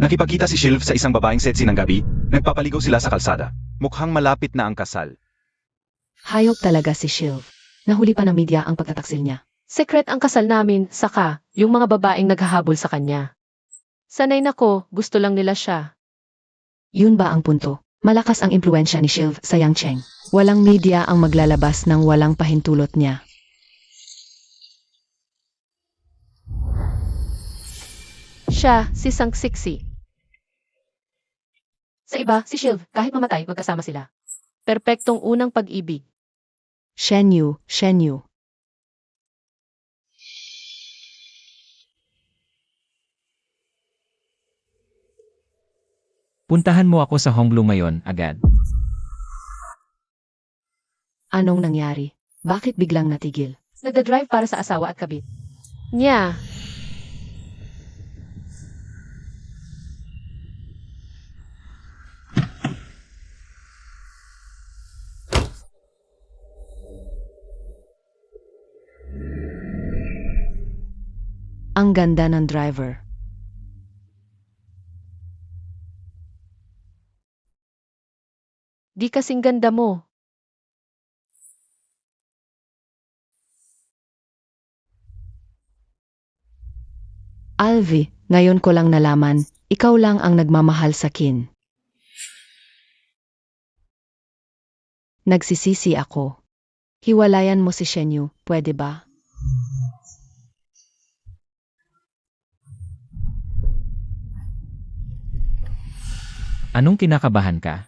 Nakipagkita si Shilv sa isang babaeng sexy ng gabi, nagpapaligaw sila sa kalsada. Mukhang malapit na ang kasal. Hayop talaga si Shilv. Nahuli pa ng media ang pagtataksil niya. Secret ang kasal namin, saka, yung mga babaeng naghahabol sa kanya. Sanay nako, gusto lang nila siya. Yun ba ang punto? Malakas ang impluensya ni Shilv sa Yang Cheng. Walang media ang maglalabas ng walang pahintulot niya. Siya, si Sang Siksi. Sa iba, si Shilv, kahit mamatay, magkasama sila. Perpektong unang pag-ibig. Shen Yu, Shen Yu. Puntahan mo ako sa Honglu ngayon, agad. Anong nangyari? Bakit biglang natigil? Nagda-drive para sa asawa at kabit. Nya. Ang ganda ng driver. Di kasing ganda mo. Alvi, ngayon ko lang nalaman, ikaw lang ang nagmamahal sa Kin. Nagsisisi ako. Hiwalayan mo si Shenyu, pwede ba? Anong kinakabahan ka?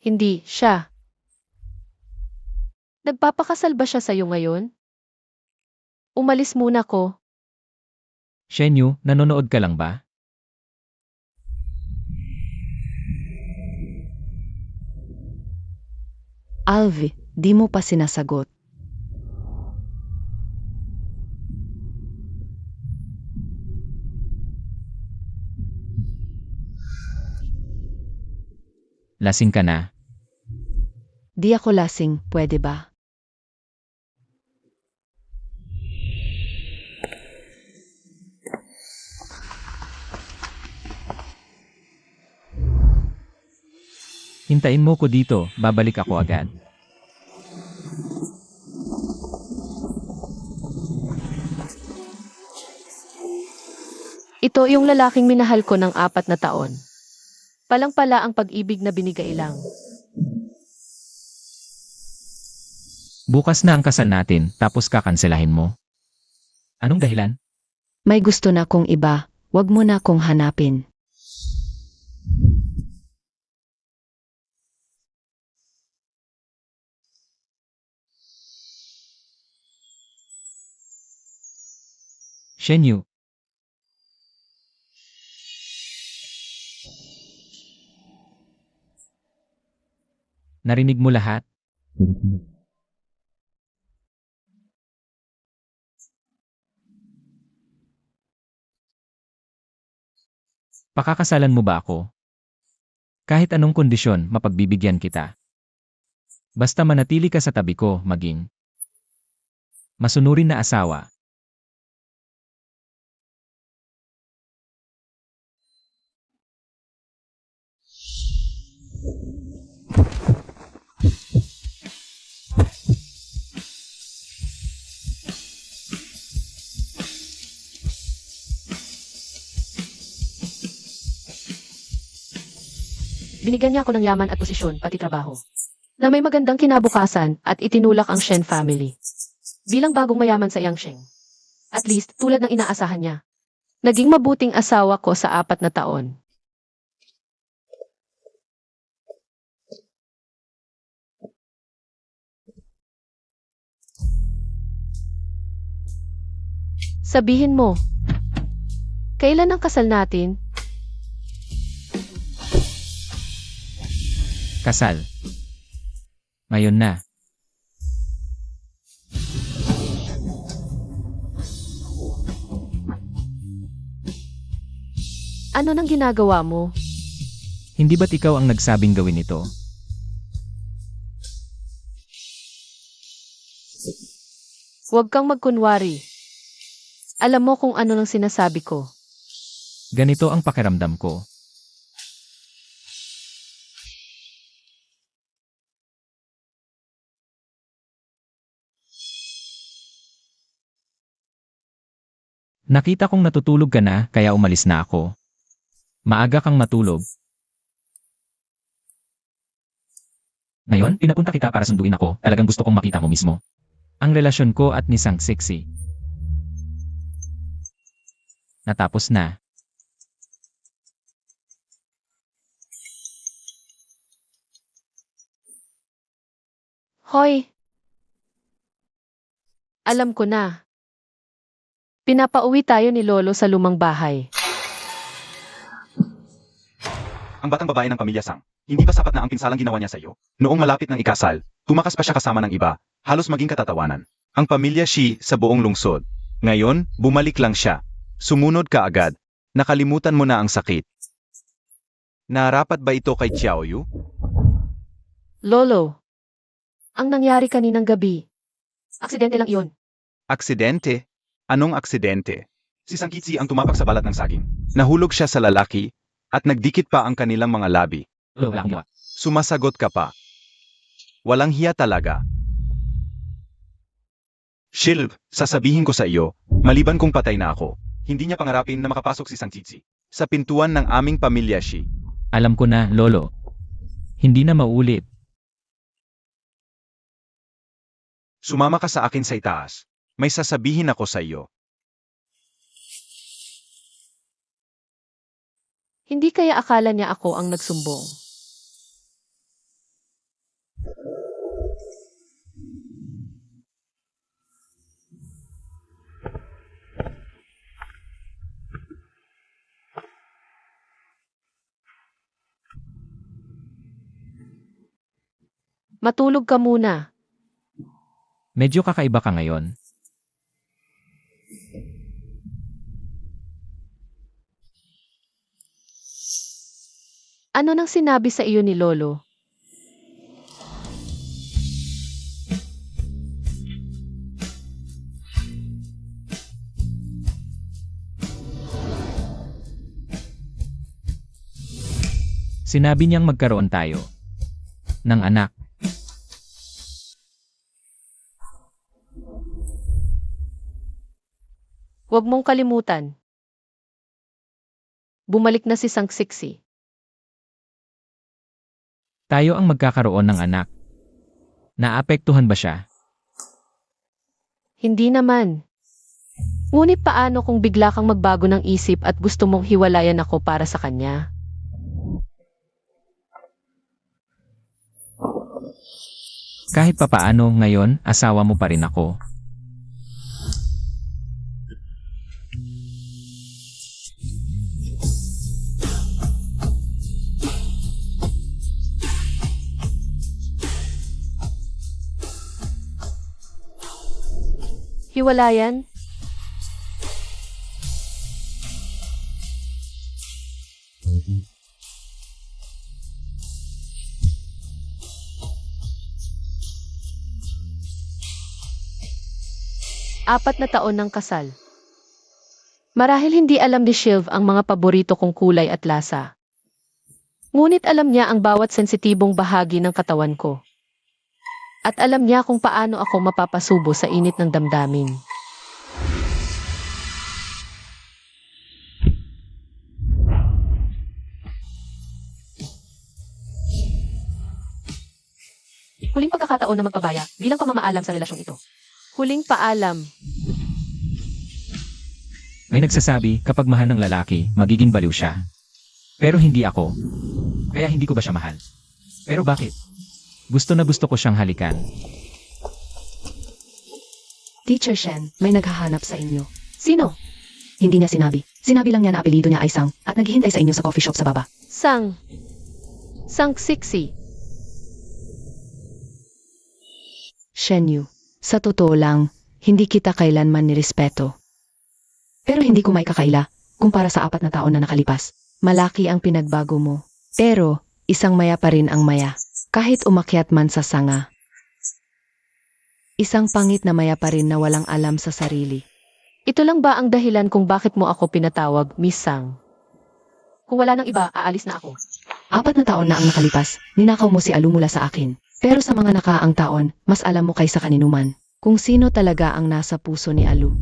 Hindi, siya. Nagpapakasal ba siya sa'yo ngayon? Umalis muna ko. Shenyu, nanonood ka lang ba? Alvi, di mo pa sinasagot. Lasing ka na. Di ako lasing, pwede ba? Hintayin mo ko dito, babalik ako agad. Ito yung lalaking minahal ko ng 4 na taon. Palang pala ang pag-ibig na binigay lang. Bukas na ang kasal natin, tapos kakanselahin mo. Anong dahilan? May gusto na kong iba, wag mo na kong hanapin. Shenyu. Narinig mo lahat? Pakakasalan mo ba ako? Kahit anong kondisyon, mapagbibigyan kita. Basta manatili ka sa tabi ko, maging masunurin na asawa. Binigyan niya ako ng yaman at posisyon, pati trabaho. Na may magandang kinabukasan at itinulak ang Shen family. Bilang bagong mayaman sa Yangsheng. At least, tulad ng inaasahan niya. Naging mabuting asawa ko sa 4 na taon. Sabihin mo, kailan ang kasal natin? Kasal. Ngayon na. Ano nang ginagawa mo? Hindi ba't ikaw ang nagsabing gawin ito? Huwag kang magkunwari. Alam mo kung ano nang sinasabi ko. Ganito ang pakiramdam ko. Nakita kong natutulog ka na, kaya umalis na ako. Maaga kang matulog. Ngayon, pinapunta kita para sunduin ako. Talagang gusto kong makita mo mismo. Ang relasyon ko at ni Sang Sexy. Natapos na. Hoy! Alam ko na. Pinapauwi tayo ni Lolo sa lumang bahay. Ang batang babae ng pamilya Sang. Hindi ba sapat na ang pinsalang ginawa niya sa iyo? Noong malapit ng ikasal, tumakas pa siya kasama ng iba, halos maging katatawanan. Ang pamilya Shi sa buong lungsod. Ngayon, bumalik lang siya. Sumunod ka agad. Nakalimutan mo na ang sakit. Narapat ba ito kay Xiaoyu? Lolo, ang nangyari kaninang gabi. Aksidente lang iyon. Aksidente? Anong aksidente? Si Sangkitsi ang tumapak sa balat ng saging. Nahulog siya sa lalaki, at nagdikit pa ang kanilang mga labi. Wala akong gawa. Sumasagot ka pa. Walang hiya talaga. Shilv, sasabihin ko sa iyo, maliban kung patay na ako, hindi niya pangarapin na makapasok si Sangkitsi sa pintuan ng aming pamilya Shi. Alam ko na, Lolo. Hindi na maulit. Sumama ka sa akin sa itaas. May sasabihin ako sa iyo. Hindi kaya akala niya ako ang nagsumbong. Matulog ka muna. Medyo kakaiba ka ngayon. Ano nang sinabi sa iyo ni Lolo? Sinabi niyang magkaroon tayo ng anak. Huwag mong kalimutan. Bumalik na si Sang Sexy. Tayo ang magkakaroon ng anak. Naapektuhan ba siya? Hindi naman. Ngunit paano kung bigla kang magbago ng isip at gusto mong hiwalayan ako para sa kanya? Kahit papaano ngayon, asawa mo pa rin ako. Hiwalayan? Apat na taon ng kasal. Marahil hindi alam ni Shilv ang mga paborito kong kulay at lasa. Ngunit alam niya ang bawat sensitibong bahagi ng katawan ko. At alam niya kung paano ako mapapasubo sa init ng damdamin. Huling pagkakataon na magpabaya bilang pamamaalam sa relasyong ito. Huling paalam. May nagsasabi, kapag mahal ng lalaki, magiging baliw siya. Pero hindi ako. Kaya hindi ko ba siya mahal? Pero bakit? Gusto na gusto ko siyang halikan. Teacher Shen, may naghahanap sa inyo. Sino? Hindi niya sinabi. Sinabi lang niya na apelido niya ay Sang at naghihintay sa inyo sa coffee shop sa baba. Sang Sexy. Shenyu, sa totoo lang, hindi kita kailanman nirespeto. Pero hindi ko may kakaila, kumpara sa 4 na taon na nakalipas. Malaki ang pinagbago mo. Pero, isang maya pa rin ang maya. Kahit umakyat man sa sanga. Isang pangit na maya pa rin na walang alam sa sarili. Ito lang ba ang dahilan kung bakit mo ako pinatawag, Miss Sang? Kung wala nang iba, aalis na ako. 4 na taon na ang nakalipas, ninakaw mo si Alu mula sa akin. Pero sa mga nakaang taon, mas alam mo kaysa kaninuman kung sino talaga ang nasa puso ni Alu.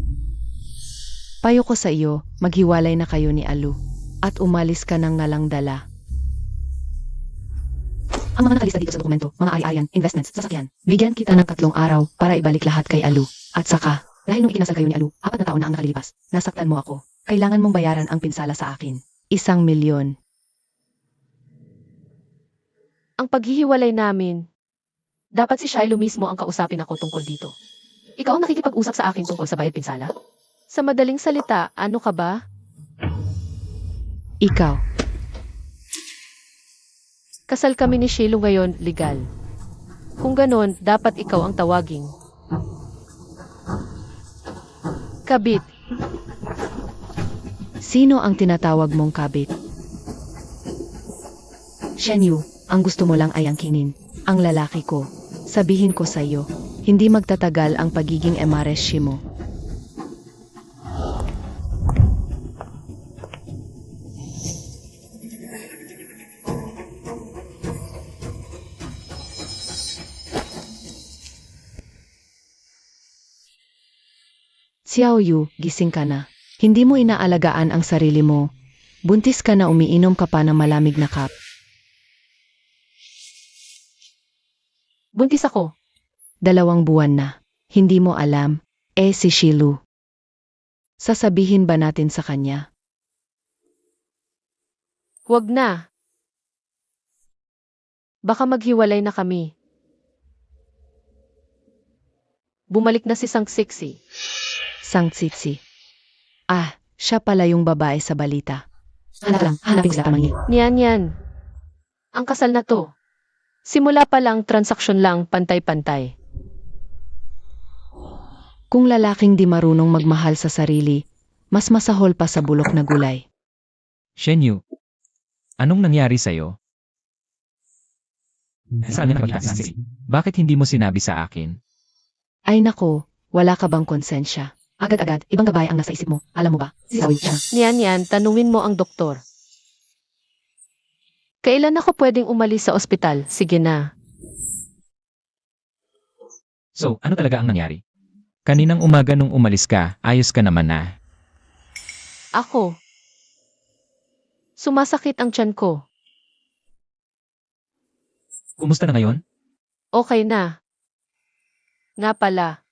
Payo ko sa iyo, maghiwalay na kayo ni Alu at umalis ka nang nalang dala. Ang mga nakalista dito sa dokumento, mga ari-arian, investments, sasakyan. Bigyan kita ng 3 araw para ibalik lahat kay Alu. At saka, dahil nung ikinasal kayo ni Alu, 4 na taon na ang nakalilipas, nasaktan mo ako. Kailangan mong bayaran ang pinsala sa akin. 1,000,000. Ang paghihiwalay namin, dapat si Shiloh mismo ang kausapin ako tungkol dito. Ikaw ang nakikipag-usap sa akin tungkol sa bayad pinsala? Sa madaling salita, ano ka ba? Ikaw. Kasal kami ni Shiloh ngayon, legal. Kung ganon, dapat ikaw ang tawaging kabit. Sino ang tinatawag mong kabit? Shenyu, ang gusto mo lang ay angkinin. Ang lalaki ko. Sabihin ko sa iyo, hindi magtatagal ang pagiging emareshi mo. Xiao Yu, gising ka na. Hindi mo inaalagaan ang sarili mo. Buntis ka na, umiinom ka pa ng malamig na cup. Buntis ako. 2 buwan na. Hindi mo alam. Si Shilu. Sasabihin ba natin sa kanya? Huwag na. Baka maghiwalay na kami. Bumalik na si Sang Siksi. Sang Tsitsi. Siya pala yung babae sa balita. Hanapin sila tamang Niyan. Ang kasal na to. Simula pa lang, transaksyon lang, pantay-pantay. Kung lalaking di marunong magmahal sa sarili, mas masahol pa sa bulok na gulay. Shenyu, anong nangyari sa'yo? Saan ka magkasasi? Bakit hindi mo sinabi sa akin? Ay nako, wala ka bang konsensya? Agad-agad, ibang babae ang nasa isip mo. Alam mo ba? Si Sawi siya. Niyan, tanungin mo ang doktor. Kailan ako pwedeng umalis sa ospital? Sige na. So, ano talaga ang nangyari? Kaninang umaga nung umalis ka, ayos ka naman na. Ako. Sumasakit ang tiyan ko. Kumusta na ngayon? Okay na. Nga pala.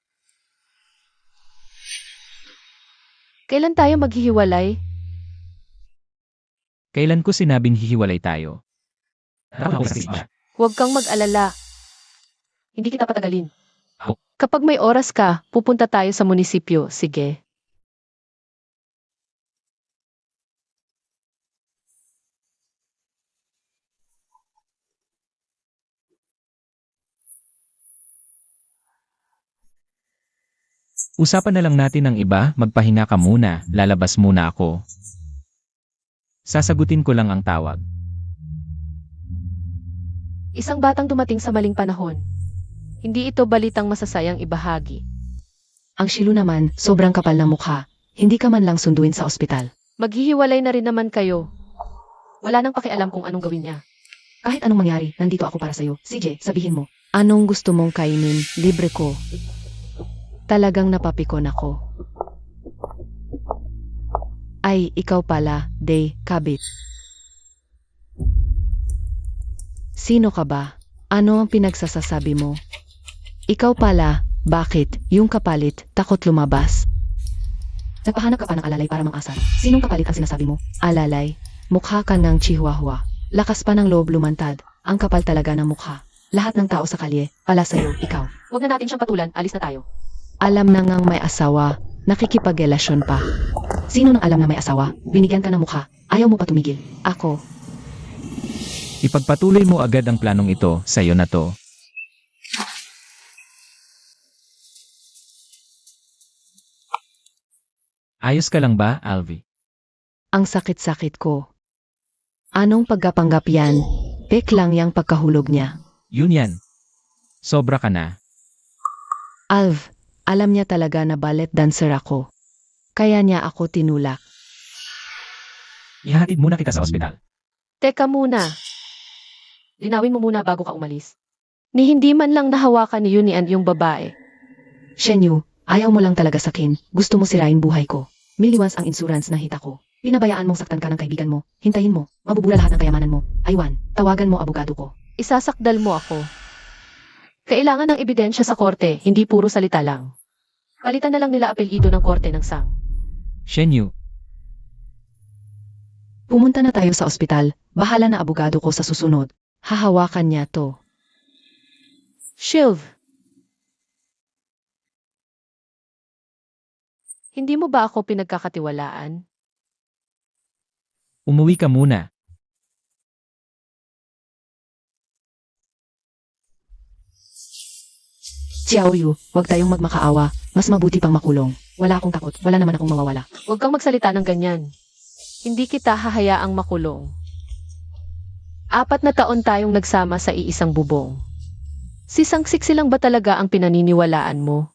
Kailan tayo maghihiwalay? Kailan ko sinabing hihiwalay tayo? Huwag kang mag-alala. Hindi kita patagalin. Oh. Kapag may oras ka, pupunta tayo sa munisipyo. Sige. Usapan na lang natin ang iba, magpahinga ka muna, lalabas muna ako. Sasagutin ko lang ang tawag. Isang batang dumating sa maling panahon. Hindi ito balitang masasayang ibahagi. Ang Shilu naman, sobrang kapal ng mukha. Hindi ka man lang sunduin sa ospital. Maghihiwalay na rin naman kayo. Wala nang pakialam kung anong gawin niya. Kahit anong mangyari, nandito ako para sa'yo. CJ, sabihin mo. Anong gusto mong kainin? Libre ko. Talagang napapikon ako. Ay, ikaw pala, Day, kabit. Sino ka ba? Ano ang pinagsasasabi mo? Ikaw pala, bakit? Yung kapalit, takot lumabas. Nagpahanap ka pa ng alalay para mang-asar. Sinong kapalit ang sinasabi mo? Alalay, mukha ka ng chihuahua. Lakas pa ng loob lumantad. Ang kapal talaga ng mukha. Lahat ng tao sa kalye, pala sa'yo, ikaw. Huwag na natin siyang patulan, alis na tayo. Alam na ngang may asawa, nakikipagrelasyon pa. Sino nang alam na may asawa? Binigyan ka ng mukha, ayaw mo pa tumigil. Ako, Ipagpatuloy mo agad ang planong ito, sa'yo na to. Ayos ka lang ba, Alvi? ang sakit-sakit ko. Anong pagkapanggap yan? Pek lang yang pagkahulog niya. Yun yan. Sobra ka na. Alv, alam niya talaga na ballet dancer ako. Kaya niya ako tinulak. Ihahatid muna kita sa ospital. Teka muna. Linawin mo muna bago ka umalis. Ni hindi man lang nahawakan ni Yunian yung babae. Shenyu, ayaw mo lang talaga sakin. Gusto mo sirain buhay ko. Miliwans ang insurance na hita ko. Pinabayaan mong saktan ka ng kaibigan mo. Hintayin mo. Mabubura lahat ng kayamanan mo. Aywan, tawagan mo abogado ko. Isasakdal mo ako. Kailangan ng ebidensya sa korte, hindi puro salita lang. Palitan na lang nila apelyido ng korte ng sang. Shenyu, Pumunta na tayo sa ospital. Bahala na abogado ko sa susunod. Hahawakan niya to. Shiv! Hindi mo ba ako pinagkakatiwalaan? umuwi ka muna. Xiaoyu, huwag tayong magmakaawa. Mas mabuti pang makulong. Wala akong takot. Wala naman akong mawawala. Huwag kang magsalita ng ganyan. Hindi kita hahayaang makulong. 4 na taon tayong nagsama sa iisang bubong. Si Sangsiksi lang ba talaga ang pinaniniwalaan mo?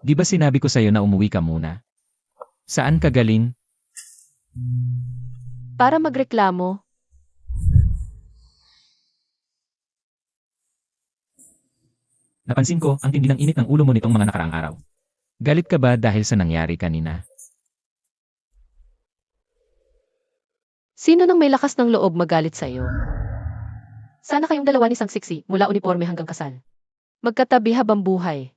Di ba sinabi ko sa'yo na umuwi ka muna? Saan ka galing? Para magreklamo? Napansin ko ang tindi ng init ng ulo mo nitong mga nakaraang araw. Galit ka ba dahil sa nangyari kanina? Sino nang may lakas ng loob magalit sa'yo? Sana kayong dalawa ni Sangsiksi mula uniforme hanggang kasal. Magkatabi habang buhay.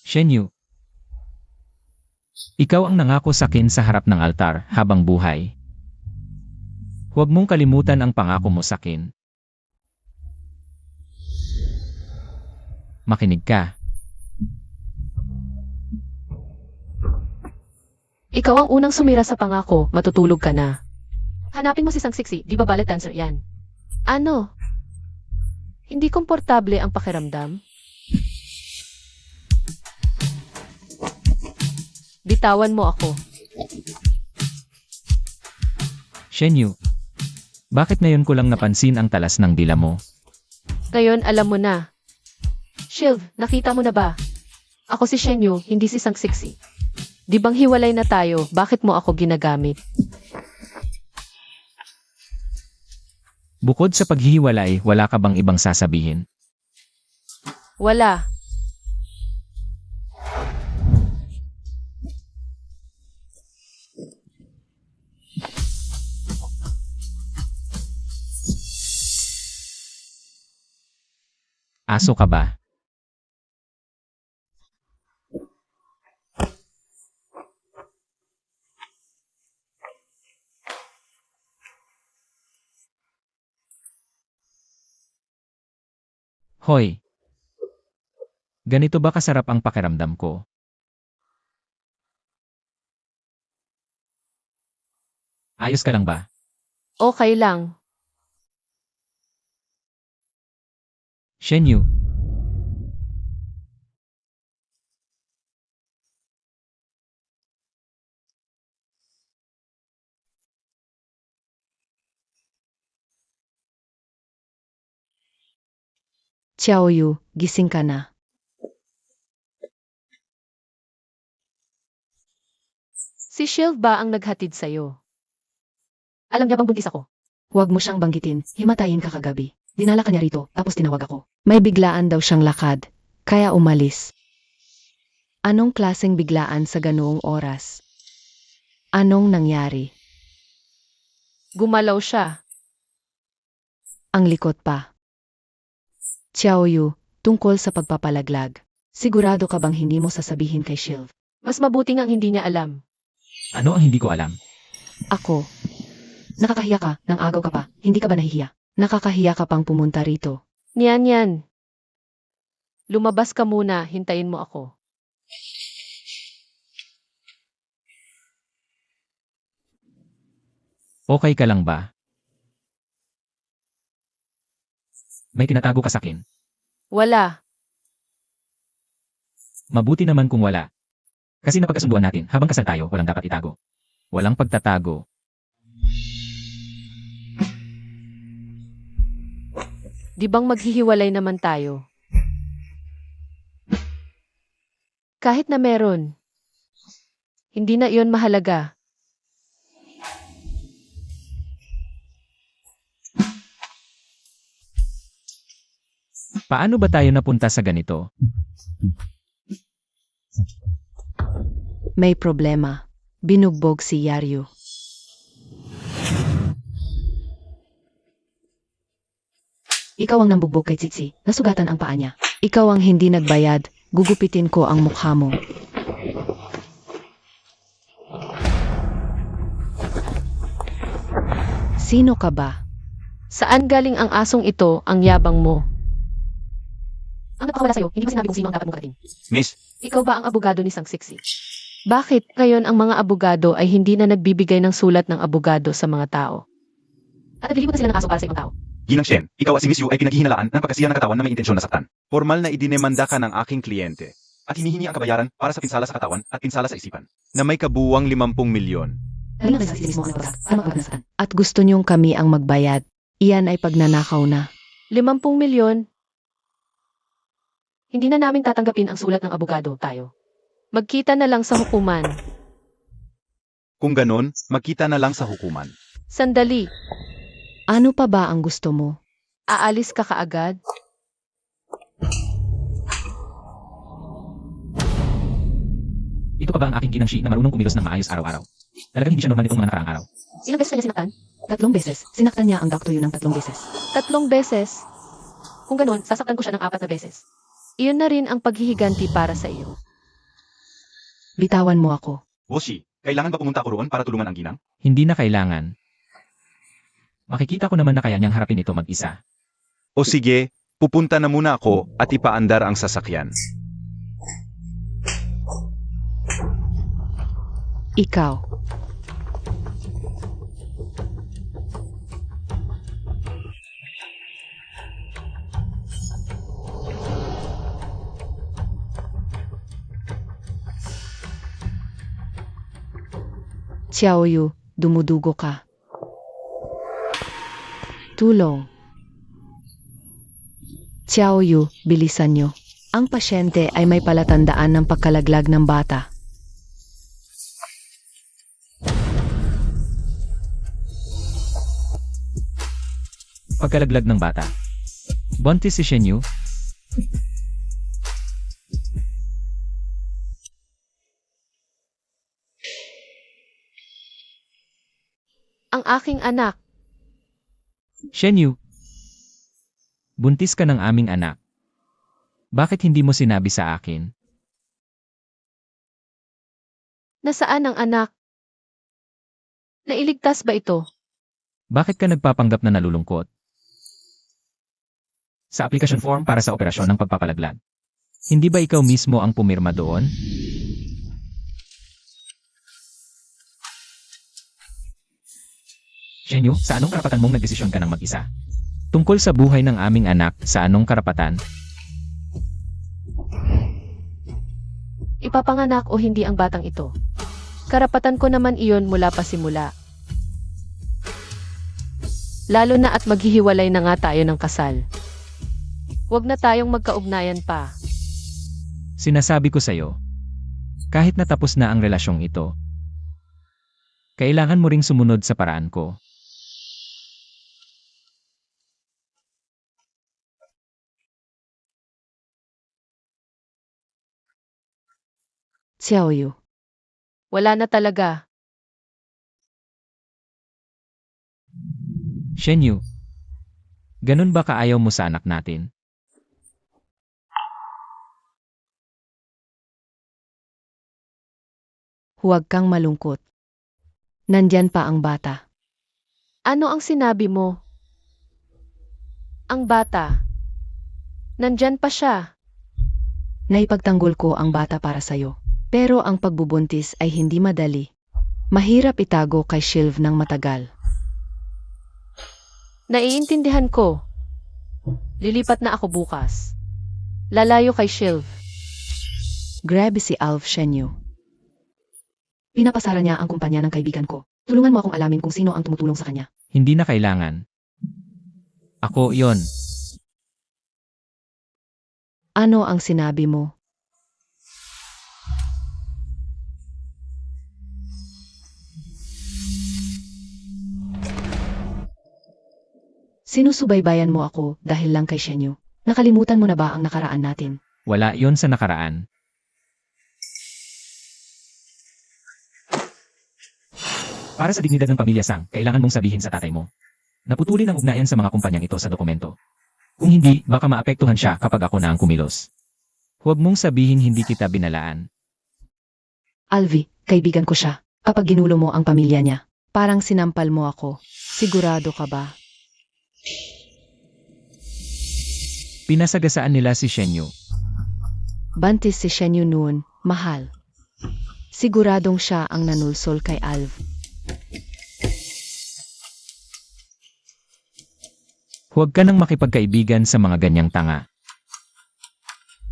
Shenyu, ikaw ang nangako sa akin sa harap ng altar habang buhay. Huwag mong kalimutan ang pangako mo sa akin. Makinig ka. Ikaw ang unang sumira sa pangako, matutulog ka na. Hanapin mo si Sangsiksi, di ba ballet dancer yan? Ano? Hindi komportable ang pakiramdam? Bitawan mo ako. Shenyu, bakit ngayon ko lang napansin ang talas ng dila mo? Ngayon alam mo na. Shiv, nakita mo na ba? Ako si Shenyu, hindi si Sangsiksi. Di bang hiwalay na tayo, bakit mo ako ginagamit? Bukod sa paghihiwalay, wala ka bang ibang sasabihin? Wala. Aso ka ba? Hoy! Ganito ba kasarap ang pakiramdam ko? Ayos ka lang ba? Okay lang. Shenyu, Xiaoyu, gising ka na. Si Shiv ba ang naghatid sa'yo? Alam niya bang buntis ako? Huwag mo siyang banggitin. Himatayin ka kagabi. Dinala ka niya rito, tapos tinawag ako. May biglaan daw siyang lakad, kaya umalis. Anong klaseng biglaan sa ganoong oras? Anong nangyari? Gumalaw siya. Ang likot pa. Xiaoyu, tungkol sa pagpapalaglag. Sigurado ka bang hindi mo sasabihin kay Shiv? Mas mabuting ang hindi niya alam. ano ang hindi ko alam? Ako. Nakakahiya ka, nang agaw ka pa. Hindi ka ba nahihiya? Nakakahiya ka pang pumunta rito. Niyan. Lumabas ka muna, hintayin mo ako. Okay ka lang ba? May tinatago ka sa akin. Wala. Mabuti naman kung wala. Kasi napagkasunduan natin, habang kasal tayo, walang dapat itago. Walang pagtatago. Di bang maghihiwalay naman tayo? Kahit na meron, hindi na iyon mahalaga. Paano ba tayo napunta sa ganito? May problema. Binugbog si Yaryu. Ikaw ang nambugbog kay Tsitsi. Nasugatan ang paa niya. Ikaw ang hindi nagbayad. Gugupitin ko ang mukha mo. Sino ka ba? Saan galing ang asong ito, ang yabang mo? Ang napakawala sa'yo, hindi ba sinabi kung sino ang dapat mong karating? Miss, Ikaw ba ang abogado ni Sang Siksi? Bakit ngayon ang mga abogado ay hindi na nagbibigay ng sulat ng abogado sa mga tao? At naglilipat na sila ng aso para sa ibang tao. Ginang Shen, ikaw at si Miss Yu ay pinaghihinalaan ng pagkasiya ng katawan na may intensyon na saktan. Formal na idinemanda ka ng aking kliyente at hinihingi ang kabayaran para sa pinsala sa katawan at pinsala sa isipan na may kabuwang 50 milyon. Halina kayo sa sisi mismo ang nagpagsak. Para magpagnasan. At gusto niyong kami ang magbayad. Iyan ay pagnanakaw na. 50 milyon? Hindi na namin tatanggapin ang sulat ng abogado, tayo. Magkita na lang sa hukuman. Kung ganon, magkita na lang sa hukuman. Sandali, Ano pa ba ang gusto mo? aalis ka kaagad? Ito pa ba ang aking ginangshi na marunong kumilos ng maayos araw-araw? Talagang hindi siya normal nitong mga nakaraang araw. Ilang beses kanya sinaktan? 3 beses. Sinaktan niya ang Dr. Yu ng 3 beses. 3 beses? Kung ganun, sasaktan ko siya ng 4 na beses. Iyon na rin ang paghihiganti para sa iyo. Bitawan mo ako. Woshi, kailangan ba pumunta ako roon para tulungan ang ginang? Hindi na kailangan. Makikita ko naman na kaya niyang harapin ito mag-isa. O sige, pupunta na muna ako at ipaandar ang sasakyan. Ikaw. Xiaoyu, dumudugo ka. Tulong. Xiaoyu, bilisan niyo. Ang pasyente ay may palatandaan ng pagkalaglag ng bata. Pagkalaglag ng bata. Buntis si Shenyu. Ang aking anak, Shenyu. Buntis ka ng aming anak. Bakit hindi mo sinabi sa akin? nasaan ang anak? Nailigtas ba ito? Bakit ka nagpapanggap na nalulungkot? Sa application form para sa operasyon ng pagpapalaglag. Hindi ba ikaw mismo ang pumirma doon? Shenyu, sa anong karapatan mong nagdesisyon ka ng mag-isa? Tungkol sa buhay ng aming anak, sa anong karapatan? Ipapanganak o hindi ang batang ito? Karapatan ko naman iyon mula pa simula. Lalo na at maghihiwalay na nga tayo ng kasal. Huwag na tayong magkaugnayan pa. Sinasabi ko sa'yo, kahit natapos na ang relasyong ito, kailangan mo ring sumunod sa paraan ko. Xiaoyu. Wala na talaga. Shenyu, ganun ba kaayaw mo sa anak natin? Huwag kang malungkot. Nandyan pa ang bata. Ano ang sinabi mo? Ang bata. Nandyan pa siya. Naipagtanggol ko ang bata para sa'yo. Pero ang pagbubuntis ay hindi madali. Mahirap itago kay Shilv ng matagal. Naiintindihan ko. Lilipat na ako bukas. Lalayo kay Shilv. Grabe si Alf Shenyu. Pinapasara niya ang kumpanya ng kaibigan ko. Tulungan mo akong alamin kung sino ang tumutulong sa kanya. Hindi na kailangan. Ako yon. Ano ang sinabi mo? Sinusubaybayan mo ako dahil lang kay Shenyu. Nakalimutan mo na ba ang nakaraan natin? Wala yon sa nakaraan. Para sa dignidad ng pamilya Sang, kailangan mong sabihin sa tatay mo. Naputulin ang ugnayan sa mga kumpanyang ito sa dokumento. Kung hindi, baka maapektuhan siya kapag ako na ang kumilos. Huwag mong sabihin hindi kita binalaan. Alvi, kaibigan ko siya. Kapag ginulo mo ang pamilya niya, parang sinampal mo ako. Sigurado ka ba? Pinasagasaan nila si Shenyu. Bantis si Shenyu noon, mahal. Siguradong siya ang nanulsol kay Alv. Huwag ka nang makipagkaibigan sa mga ganyang tanga.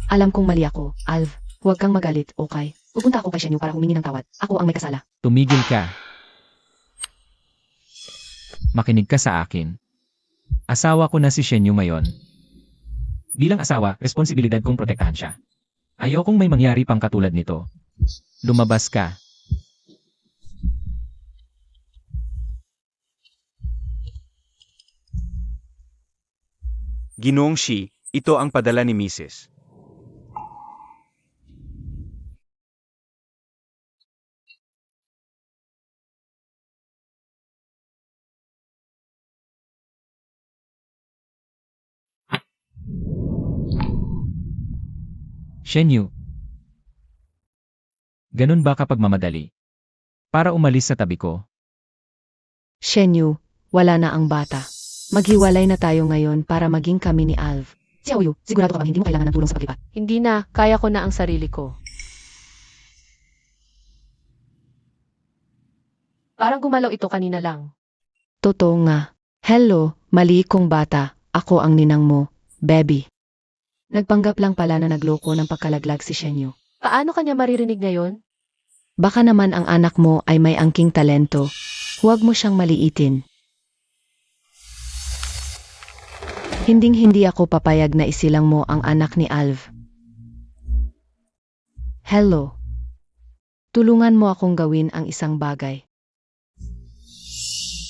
Alam kong mali ako, Alv. Huwag kang magalit, okay? Pupunta ako kay Shenyu para humingi ng tawad. Ako ang may kasala. Tumigil ka. Makinig ka sa akin. Asawa ko na si Shenyu ngayon. Bilang asawa, responsibilidad kong protektahan siya. Ayokong may mangyari pang katulad nito. Lumabas ka. Ginoong Shi, ito ang padala ni Mrs. Shenyu. Ganun ba kapag mamadali? Para umalis sa tabi ko. Shenyu, wala na ang bata. Maghiwalay na tayo ngayon para maging kami ni Alv. Xiaoyu, sigurado ka bang hindi mo kailangan ng tulong sa paglipat? Hindi na, kaya ko na ang sarili ko. Parang gumalaw ito kanina lang. Totoo nga. Hello, mali kong bata. Ako ang ninang mo, baby. Nagpanggap lang pala na nagloko ng pagkalaglag si Shenyu. Paano kanya maririnig ngayon? Baka naman ang anak mo ay may angking talento. Huwag mo siyang maliitin. Hinding-hindi ako papayag na isilang mo ang anak ni Alv. Hello. Tulungan mo akong gawin ang isang bagay.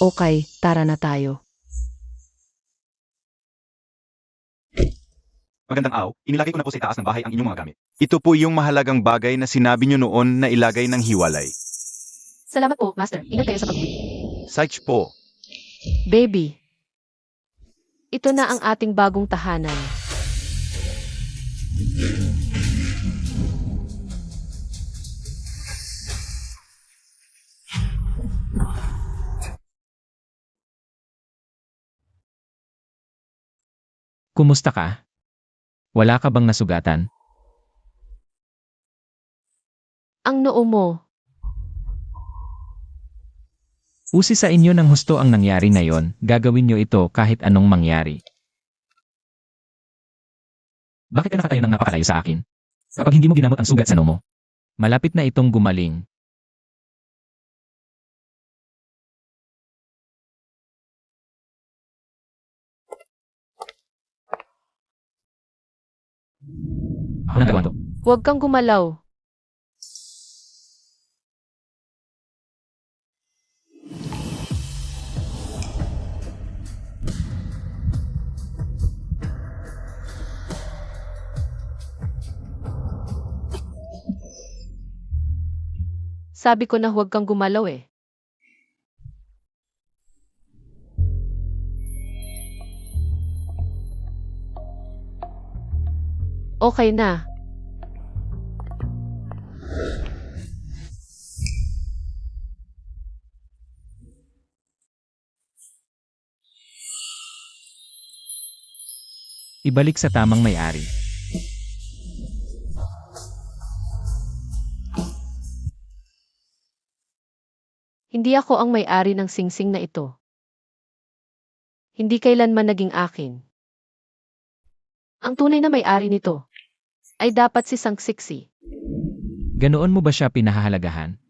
Okay, tara na tayo. Magandang araw, inilagay ko na po sa itaas ng bahay ang inyong mga gamit. Ito po yung mahalagang bagay na sinabi nyo noon na ilagay ng hiwalay. Salamat po, Master. Ingat kayo sa pag-uwi. Sage po. Baby. Ito na ang ating bagong tahanan. Kumusta ka? Wala ka bang nasugatan? Ang noo mo. Usi sa inyo ng husto ang nangyari ngayon, gagawin nyo ito kahit anong mangyari. Bakit ka nakatayo ng napakalayo sa akin? Kapag hindi mo ginamot ang sugat sa noo mo, malapit na itong gumaling. Ako nagawa to. Huwag kang gumalaw. Sabi ko na huwag kang gumalaw eh. Okay na. Ibalik sa tamang may-ari. Hindi ako ang may-ari ng singsing na ito. Hindi kailanman naging akin. Ang tunay na may-ari nito ay dapat si Sangsiksi. Ganoon mo ba siya pinahahalagahan?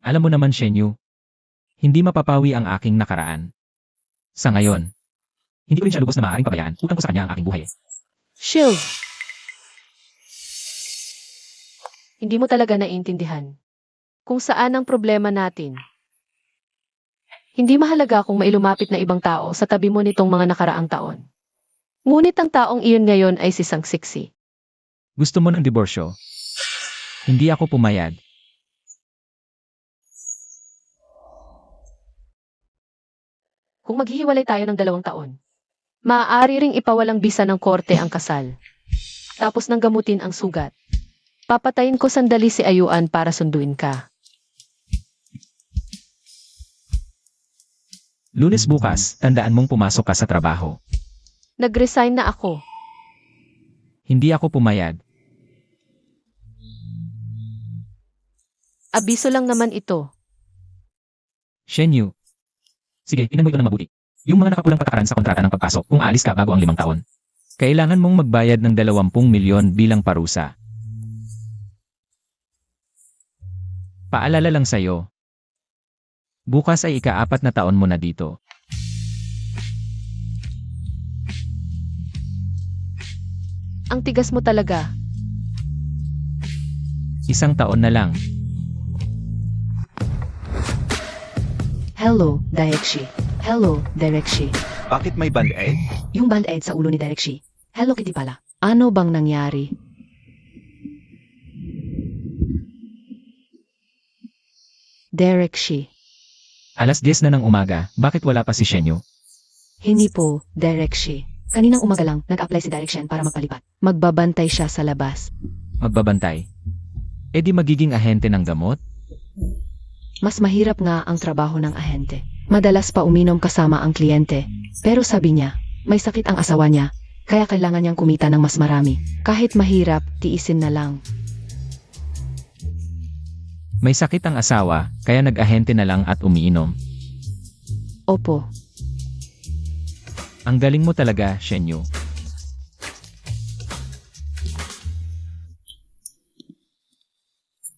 Alam mo naman, Shenyu, hindi mapapawi ang aking nakaraan. Sa ngayon, hindi ko rin siya lubos na maaaring pabayaan. Utang ko sa kanya ang aking buhay. Shield! Hindi mo talaga naiintindihan kung saan ang problema natin. Hindi mahalaga kung may lumapit na ibang tao sa tabi mo nitong mga nakaraang taon. Ngunit ang taong iyon ngayon ay si Sang Siksi. Gusto mo ng diborsyo? Hindi ako pumayag. Kung maghihiwalay tayo ng 2 taon, maaari ring ipawalang bisa ng korte ang kasal. Tapos nang gamutin ang sugat. Papatayin ko sandali si Ayuan para sunduin ka. Lunes bukas, tandaan mong pumasok ka sa trabaho. Nag-resign na ako. Hindi ako pumayag. Abiso lang naman ito. Shenyu. Sige, tingnan mo ito ng mabuti. Yung mga nakapulang patakaran sa kontrata ng pagpasok kung aalis ka bago ang 5 taon. Kailangan mong magbayad ng 20 milyon bilang parusa. Paalala lang sa'yo. Bukas ay ika-4 na taon mo na dito. Ang tigas mo talaga. 1 taon na lang. Hello, Direcshi. Hello, Direcshi. Bakit may band-aid? Yung band-aid sa ulo ni Direcshi. Hello, Kitty pala. Ano bang nangyari? Direcshi. Alas 10 na ng umaga, bakit wala pa si Shenyu? Hindi po, Direcshi. Kaninang umaga lang, nag-apply si Direction para magpalipat. Magbabantay siya sa labas. Magbabantay. E di magiging ahente ng gamot? Mas mahirap nga ang trabaho ng ahente. Madalas pa uminom kasama ang kliyente. Pero sabi niya, may sakit ang asawa niya, kaya kailangan niyang kumita ng mas marami. Kahit mahirap, tiisin na lang. May sakit ang asawa, kaya nag-ahente na lang at umiinom. Opo. Ang galing mo talaga, Shenyu.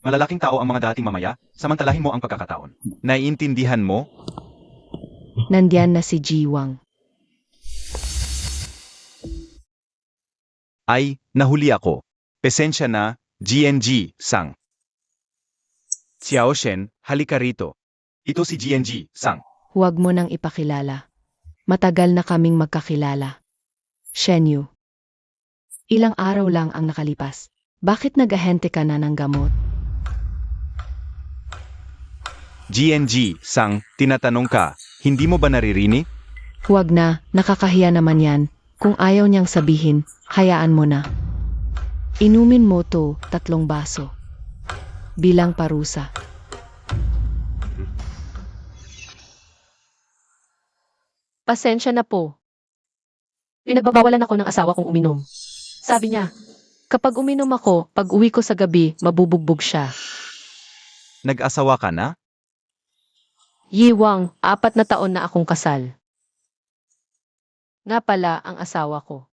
Malalaking tao ang mga dating mamaya, samantalahin mo ang pagkakataon. Naiintindihan mo? Nandiyan na si Jiwang. Ay, nahuli ako. Pesensya na, GNG, Sang. Xiao Shen, halika rito. Ito si GNG, Sang. Huwag mo nang ipakilala. Matagal na kaming magkakilala. Shenyu. Ilang araw lang ang nakalipas. Bakit nag-ahente ka na ng gamot? GNG, Sang, tinatanong ka, hindi mo ba naririnig? Huwag na, nakakahiya naman yan. Kung ayaw niyang sabihin, hayaan mo na. Inumin mo to 3 baso. Bilang parusa. Pasensya na po. Pinagbabawalan ako ng asawa kong uminom. Sabi niya, kapag uminom ako, pag uwi ko sa gabi, mabubugbog siya. Nag-asawa ka na? Yiwang, 4 na taon na akong kasal. Nga pala ang asawa ko.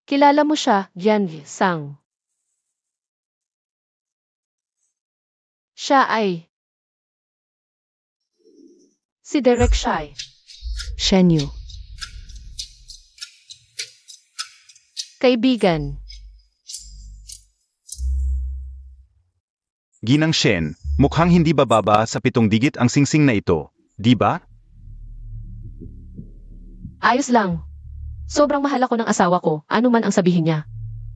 Kilala mo siya, Jian Sang. Siya ay si Derek Shai. Shenyu. Kaibigan. Ginang Shen, mukhang hindi bababa sa 7 digit ang singsing na ito, di ba? Ayos lang. Sobrang mahal ako ng asawa ko, ano man ang sabihin niya.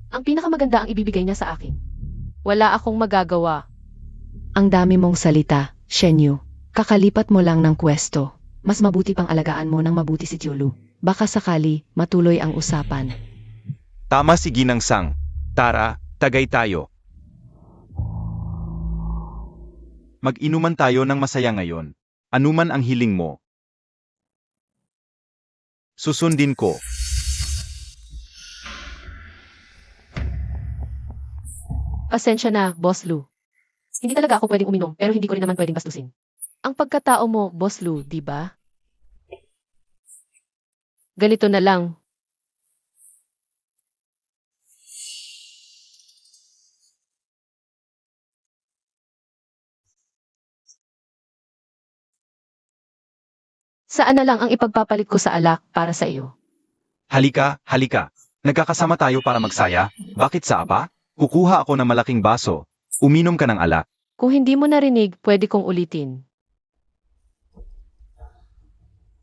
Ang pinakamaganda ang ibibigay niya sa akin. Wala akong magagawa. Ang dami mong salita, Shenyu. Kakalipat mo lang ng pwesto. Mas mabuti pang alagaan mo ng mabuti si Tiolu. Baka sakali, matuloy ang usapan. Tama si Ginang Sang. Tara, tagay tayo. Mag-inuman tayo ng masaya ngayon. Anuman ang hiling mo. Susundin ko. Pasensya na, Boss Lu. Hindi talaga ako pwedeng uminom, pero hindi ko rin naman pwedeng bastusin. Ang pagkatao mo, Boss Lu, di ba? Ganito na lang. Saan na lang ang ipagpapalit ko sa alak para sa iyo? Halika, halika. Nagkakasama tayo para magsaya. Bakit sa apa? Kukuha ako ng malaking baso. Uminom ka ng alak. Kung hindi mo narinig, pwede kong ulitin.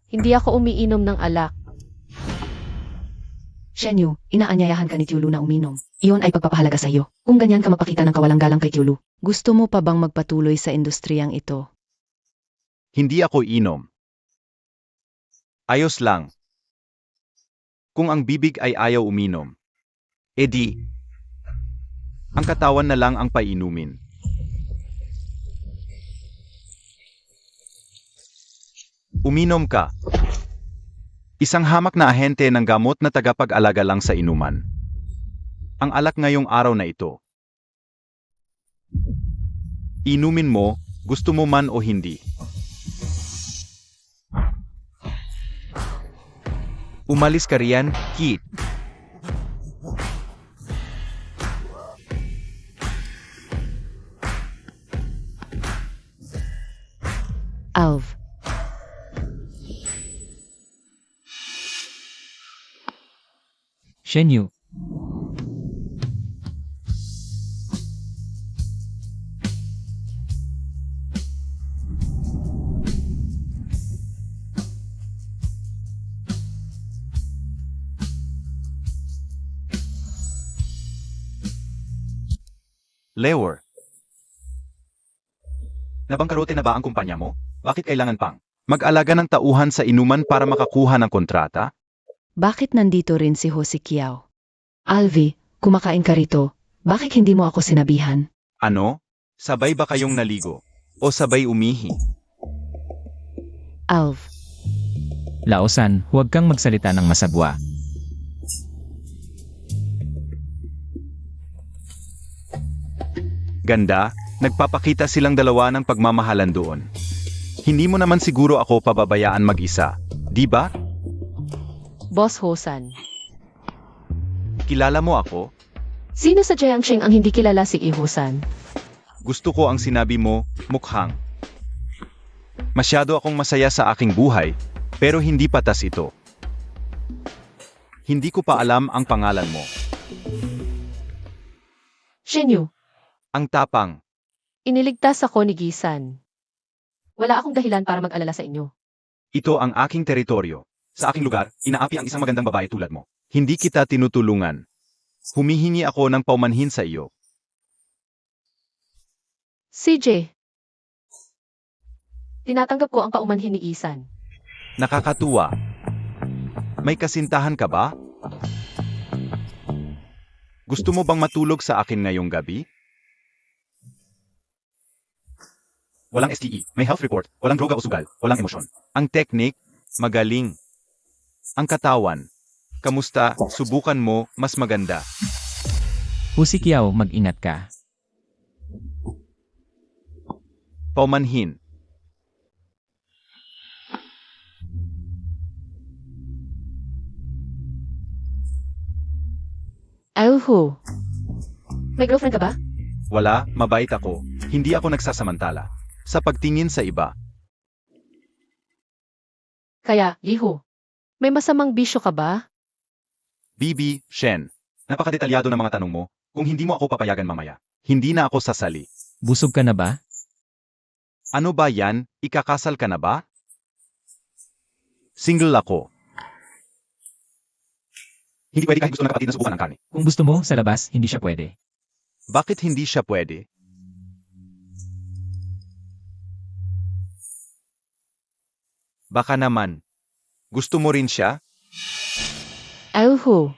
Hindi ako umiinom ng alak. Shenyu, inaanyayahan ka ni Tiulu na uminom. Iyon ay pagpapahalaga sa iyo. Kung ganyan ka mapakita ng kawalang galang kay Tiulu. Gusto mo pa bang magpatuloy sa industriyang ito? Hindi ako inom. Ayos lang. Kung ang bibig ay ayaw uminom, edi, ang katawan na lang ang painumin. Uminom ka. Isang hamak na ahente ng gamot na tagapag-alaga lang sa inuman. Ang alak ngayong araw na ito. Inumin mo, gusto mo man o hindi. Umalis ka riyan, Kit. Alv. Shenyu, Leor. Nabangkarote na ba ang kumpanya mo? Bakit kailangan pang mag-alaga ng tauhan sa inuman para makakuha ng kontrata? Bakit nandito rin si Jose Kiao? Alvi, kumakain ka rito. Bakit hindi mo ako sinabihan? Ano? Sabay ba kayong naligo? O sabay umihi? Alv, Laosan, huwag kang magsalita ng masabwa. Ganda, nagpapakita silang dalawa ng pagmamahalan doon. Hindi mo naman siguro ako pababayaan mag-isa, di ba? Boss Hosan. Kilala mo ako? Sino sa Jiangsheng ang hindi kilala si Ihosan? Gusto ko ang sinabi mo, mukhang. Masyado akong masaya sa aking buhay, pero hindi patas ito. Hindi ko pa alam ang pangalan mo. Shenyu, Ang tapang. iniligtas ako ni Gisan. Wala akong dahilan para mag-alala sa inyo. Ito ang aking teritoryo. Sa aking lugar, inaapi ang isang magandang babae tulad mo. Hindi kita tinutulungan. Humihingi ako ng paumanhin sa iyo. CJ. Tinatanggap ko ang paumanhin ni Isan. Nakakatuwa. May kasintahan ka ba? Gusto mo bang matulog sa akin ngayong gabi? Walang STE, may health report, walang droga o sugal, walang emosyon. Ang technique, magaling. Ang katawan, kamusta, subukan mo, mas maganda. Jose Kiao, mag-ingat ka. Paumanhin. Ayuhu. May girlfriend ka ba? Wala, mabait ako. Hindi ako nagsasamantala. Sa pagtingin sa iba, Kaya, Yiho. May masamang bisyo ka ba? Bibi, Shen. Napakadetalyado ng mga tanong mo. Kung hindi mo ako papayagan mamaya, hindi na ako sasali. Busog ka na ba? Ano ba yan? Ikakasal ka na ba? Single ako. Hindi pwede kahit gusto ng kapatid na subukan ang karne. Kung gusto mo, sa labas, hindi siya pwede. Bakit hindi siya pwede? Baka naman. Gusto mo rin siya? Ayuhu.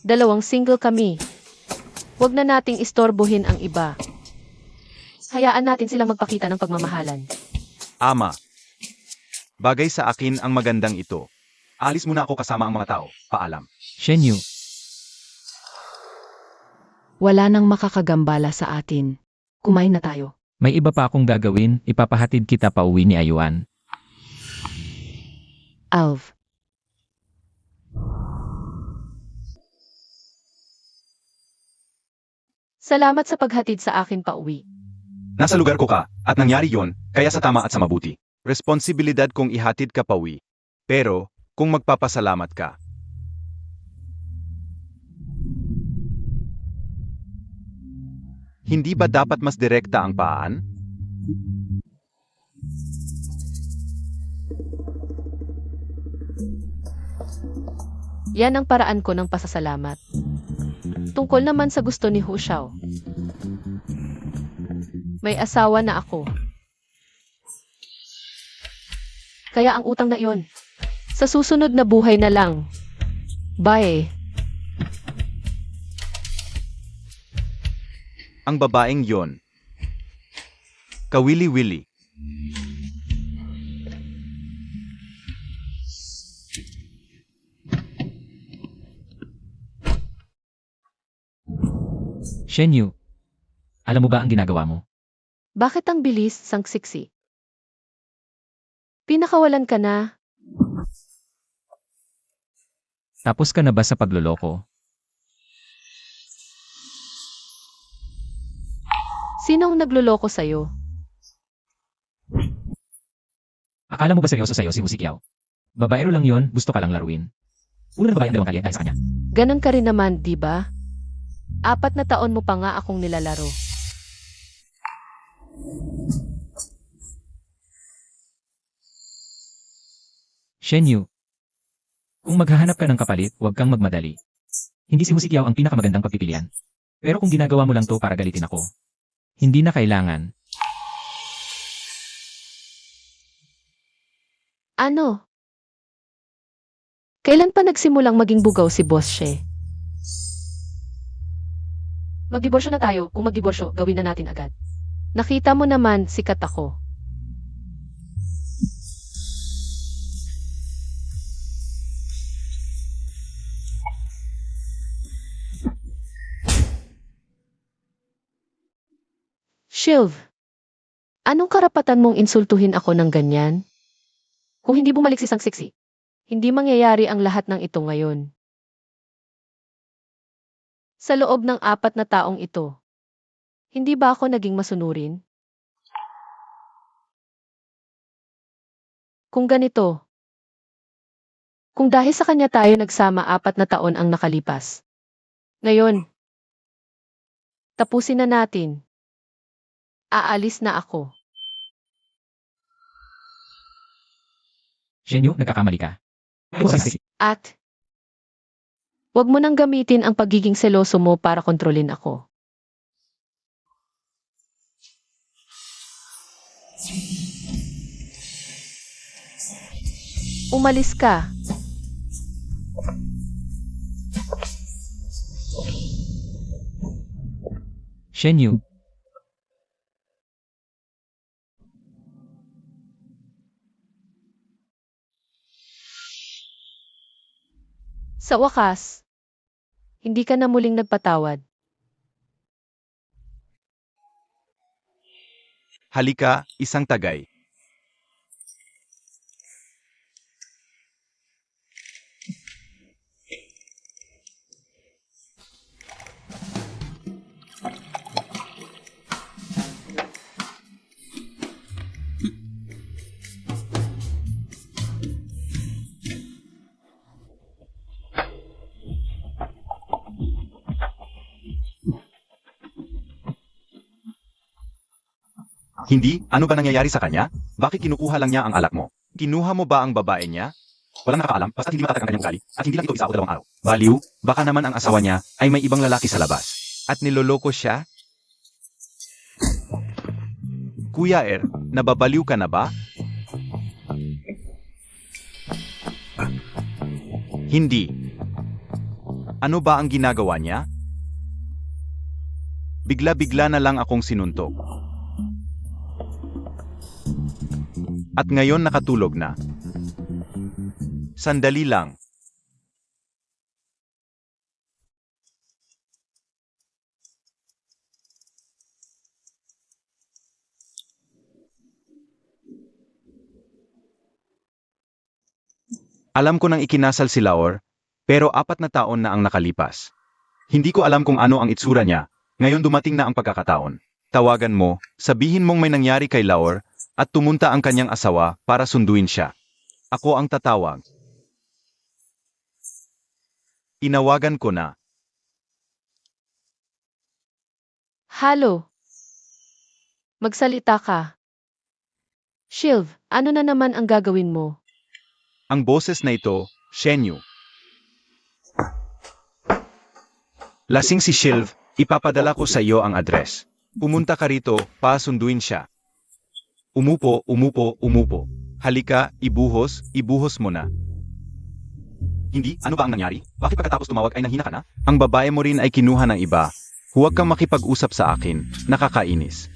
Dalawang single kami. Huwag na nating istorbohin ang iba. Hayaan natin silang magpakita ng pagmamahalan. Ama. Bagay sa akin ang magandang ito. Alis muna ako kasama ang mga tao. Paalam. Shenyu, wala nang makakagambala sa atin. Kumain na tayo. may iba pa akong gagawin, ipapahatid kita pa uwi ni Ayuan. Alv, Salamat sa paghatid sa akin pa uwi. Nasa lugar ko ka, at nangyari yon, kaya sa tama at sa mabuti. Responsibilidad kong ihatid ka pawi. Pero, kung magpapasalamat ka, hindi ba dapat mas direkta ang paan? Yan ang paraan ko ng pasasalamat. Tungkol naman sa gusto ni Hu Xiao. May asawa na ako. Kaya ang utang na iyon. Sa susunod na buhay na lang. Bye. Ang babaeng yon. Kawili-wili. Shenyu, alam mo ba ang ginagawa mo? Bakit ang bilis, Sangsiksi? Pinakawalan ka na. Tapos ka na ba sa pagloloko? Sinong nagluloko sa'yo? Akala mo ba seryoso sa'yo si Husikiao? Babaero lang yon, gusto ka lang laruin. Una na babae ang dalawang kalye dahil sa kanya. Ganon ka rin naman, di ba? 4 na taon mo pa nga akong nilalaro. Shenyu, kung maghahanap ka ng kapalit, huwag kang magmadali. Hindi si Husikiao ang pinakamagandang pagpipilian. Pero kung ginagawa mo lang to para galitin ako, hindi na kailangan. Ano? Kailan pa nagsimulang maging bugaw si Boss She? Magdiborsyo na tayo. Kung magdiborsyo, gawin na natin agad. Nakita mo naman, sikat ako. Shilv, anong karapatan mong insultuhin ako ng ganyan? Kung hindi bumalik si Sangsiksi, hindi mangyayari ang lahat ng ito ngayon. Sa loob ng 4 na taong ito, hindi ba ako naging masunurin? Kung ganito, kung dahil sa kanya tayo nagsama 4 na taon ang nakalipas. Ngayon, tapusin na natin. Aalis na ako. Shenyu, nagkakamali ka. At, wag mo nang gamitin ang pagiging seloso mo para kontrolin ako. Umalis ka. Shenyu, Sa wakas, hindi ka na muling nagpatawad. Halika, isang tagay. Hindi? Ano ba nangyayari sa kanya? Bakit kinukuha lang niya ang alak mo? Kinuha mo ba ang babae niya? Walang nakakaalam, basta hindi matatag ang kanyang ugali, at hindi lang ito 1 o 2 araw. Baliw, baka naman ang asawa niya ay may ibang lalaki sa labas. At niloloko siya? Kuya nababaliw ka na ba? Hindi. Ano ba ang ginagawa niya? Bigla-bigla na lang akong sinuntok. At ngayon nakatulog na. Sandali lang. Alam ko nang ikinasal si Laor, pero 4 na taon na ang nakalipas. Hindi ko alam kung ano ang itsura niya, ngayon dumating na ang pagkakataon. Tawagan mo, sabihin mong may nangyari kay Laur, at tumunta ang kanyang asawa para sunduin siya. Ako ang tatawag. Inawagan ko na. Halo. Magsalita ka. Shilv, ano na naman ang gagawin mo? Ang boses na ito, Shenyu. Lasing si Shilv, ipapadala ko sa iyo ang address. Pumunta ka rito, pasunduin siya. Umupo, umupo, umupo. Halika, ibuhos mo na. Hindi, ano ba ang nangyari? Bakit pagkatapos tumawag ay nanghina ka na? Ang babae mo rin ay kinuha ng iba. Huwag kang makipag-usap sa akin, nakakainis.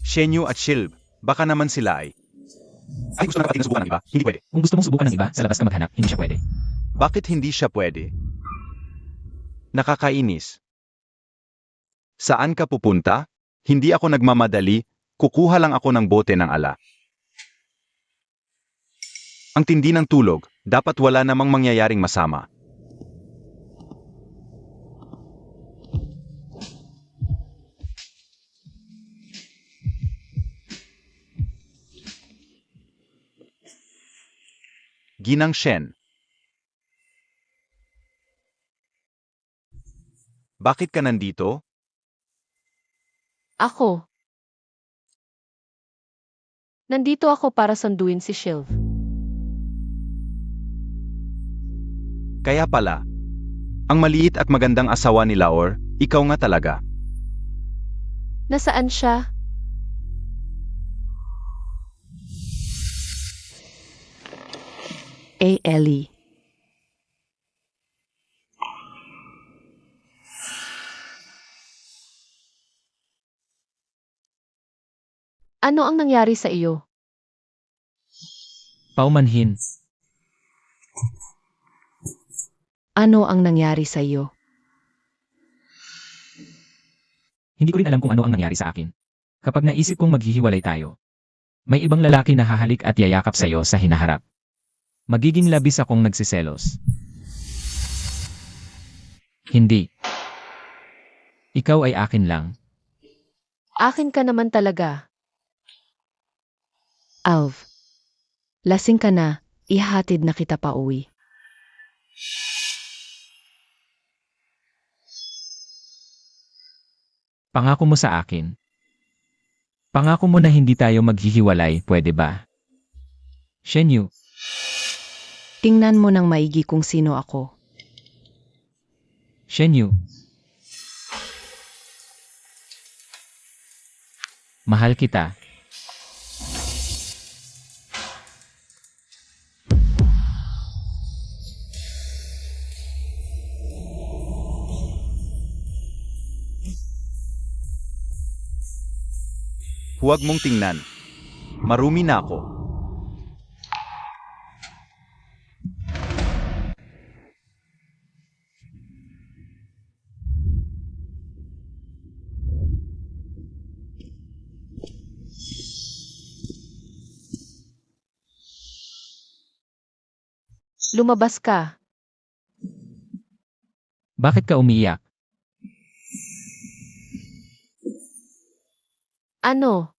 Shenyu at Shilv, baka naman sila ay... Ay, gusto na kapatid na subukan ng iba? Hindi pwede. Kung gusto mong subukan ng iba, sa labas ka maghanap, hindi siya pwede. Bakit hindi siya pwede? Nakakainis. Saan ka pupunta? Hindi ako nagmamadali, kukuha lang ako ng bote ng ala. Ang tindi ng tulog, dapat wala namang mangyayaring masama. Ginang Shen. Bakit ka nandito? Ako. Nandito ako para sunduin si Shilv. Kaya pala. Ang maliit at magandang asawa ni Laur, ikaw nga talaga. Nasaan siya? Ellie. Ano ang nangyari sa iyo? Paumanhin. Ano ang nangyari sa iyo? Hindi ko rin alam kung ano ang nangyari sa akin. Kapag naisip kong maghihiwalay tayo, may ibang lalaki na hahalik at yayakap sa iyo sa hinaharap. Magiging labis akong nagsiselos. Hindi. Ikaw ay akin lang. Akin ka naman talaga. Alv. Lasing ka na, ihahatid na kita pa uwi. Pangako mo sa akin. Pangako mo na hindi tayo maghihiwalay, pwede ba? Shenyu, Tingnan mo ng maigi kung sino ako. Shenyu. Mahal kita. Huwag mong tingnan. Marumi na ako. Lumabas ka. Bakit ka umiiyak? Ano?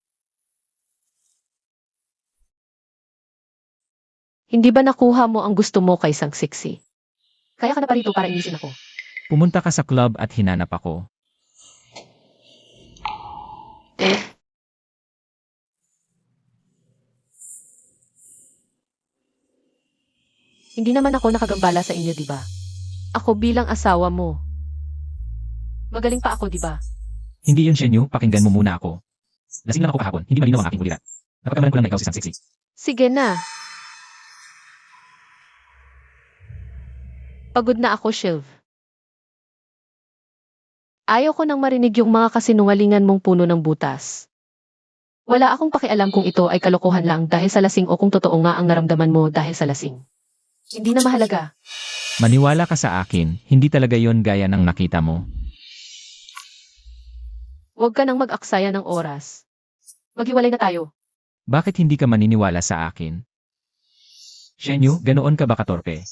Hindi ba nakuha mo ang gusto mo kay Sang Siksi? Kaya ka na pa rito para inisin ako. Pumunta ka sa club at hinanap ako. Hindi naman ako nakagambala sa inyo, di ba? Ako bilang asawa mo. Magaling pa ako, di ba? Hindi yun, Shenyu, pakinggan mo muna ako. Lasing lang ako kahapon, hindi malinaw ang aking ulirat. Napagkamalan ko lang na ikaw si Sang Siksi. Sige na. Pagod na ako, Shilv. Ayaw ko nang marinig yung mga kasinungalingan mong puno ng butas. Wala akong pakialam kung ito ay kalokohan lang dahil sa lasing o kung totoo nga ang naramdaman mo dahil sa lasing. Hindi na mahalaga. Maniwala ka sa akin, hindi talaga yon gaya ng nakita mo. Huwag ka nang mag-aksaya ng oras. Maghiwalay na tayo. Bakit hindi ka maniniwala sa akin? Shenyu, ganoon ka ba katorpe?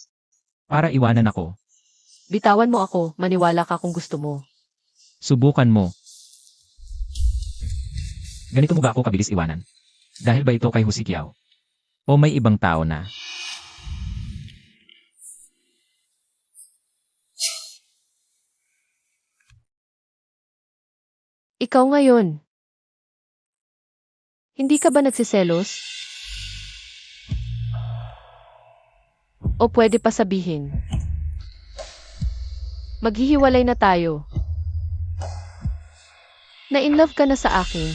Para iwanan ako. Bitawan mo ako, maniwala ka kung gusto mo. Subukan mo. Ganito mo ba ako kabilis iwanan? Dahil ba ito kay Husikiao? O may ibang tao na? Ikaw ngayon. Hindi ka ba nagsiselos? O pwede pa sabihin, maghihiwalay na tayo. Na in love ka na sa akin.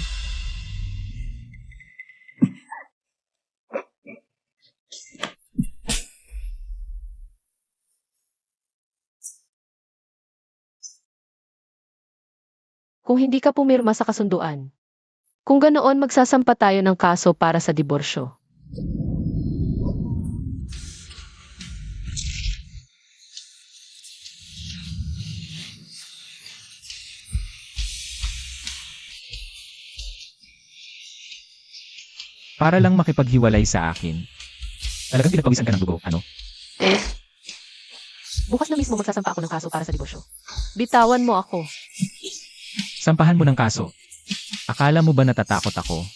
Kung hindi ka pumirma sa kasunduan. Kung ganoon magsasampa tayo ng kaso para sa diborsyo. Para lang makipaghiwalay sa akin. Talagang pinagpawisan ka ng dugo, ano? Bukas na mismo magsasampa ako ng kaso para sa diborsyo. Bitawan mo ako. Sampahan mo ng kaso. Akala mo ba natatakot ako?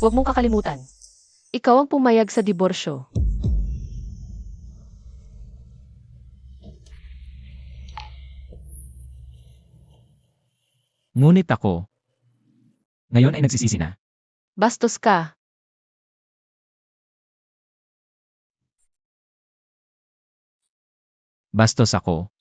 Huwag mong kakalimutan. Ikaw ang pumayag sa diborsyo. Ngunit ako, ngayon ay nagsisisi na. Bastos ka. Bastos ako.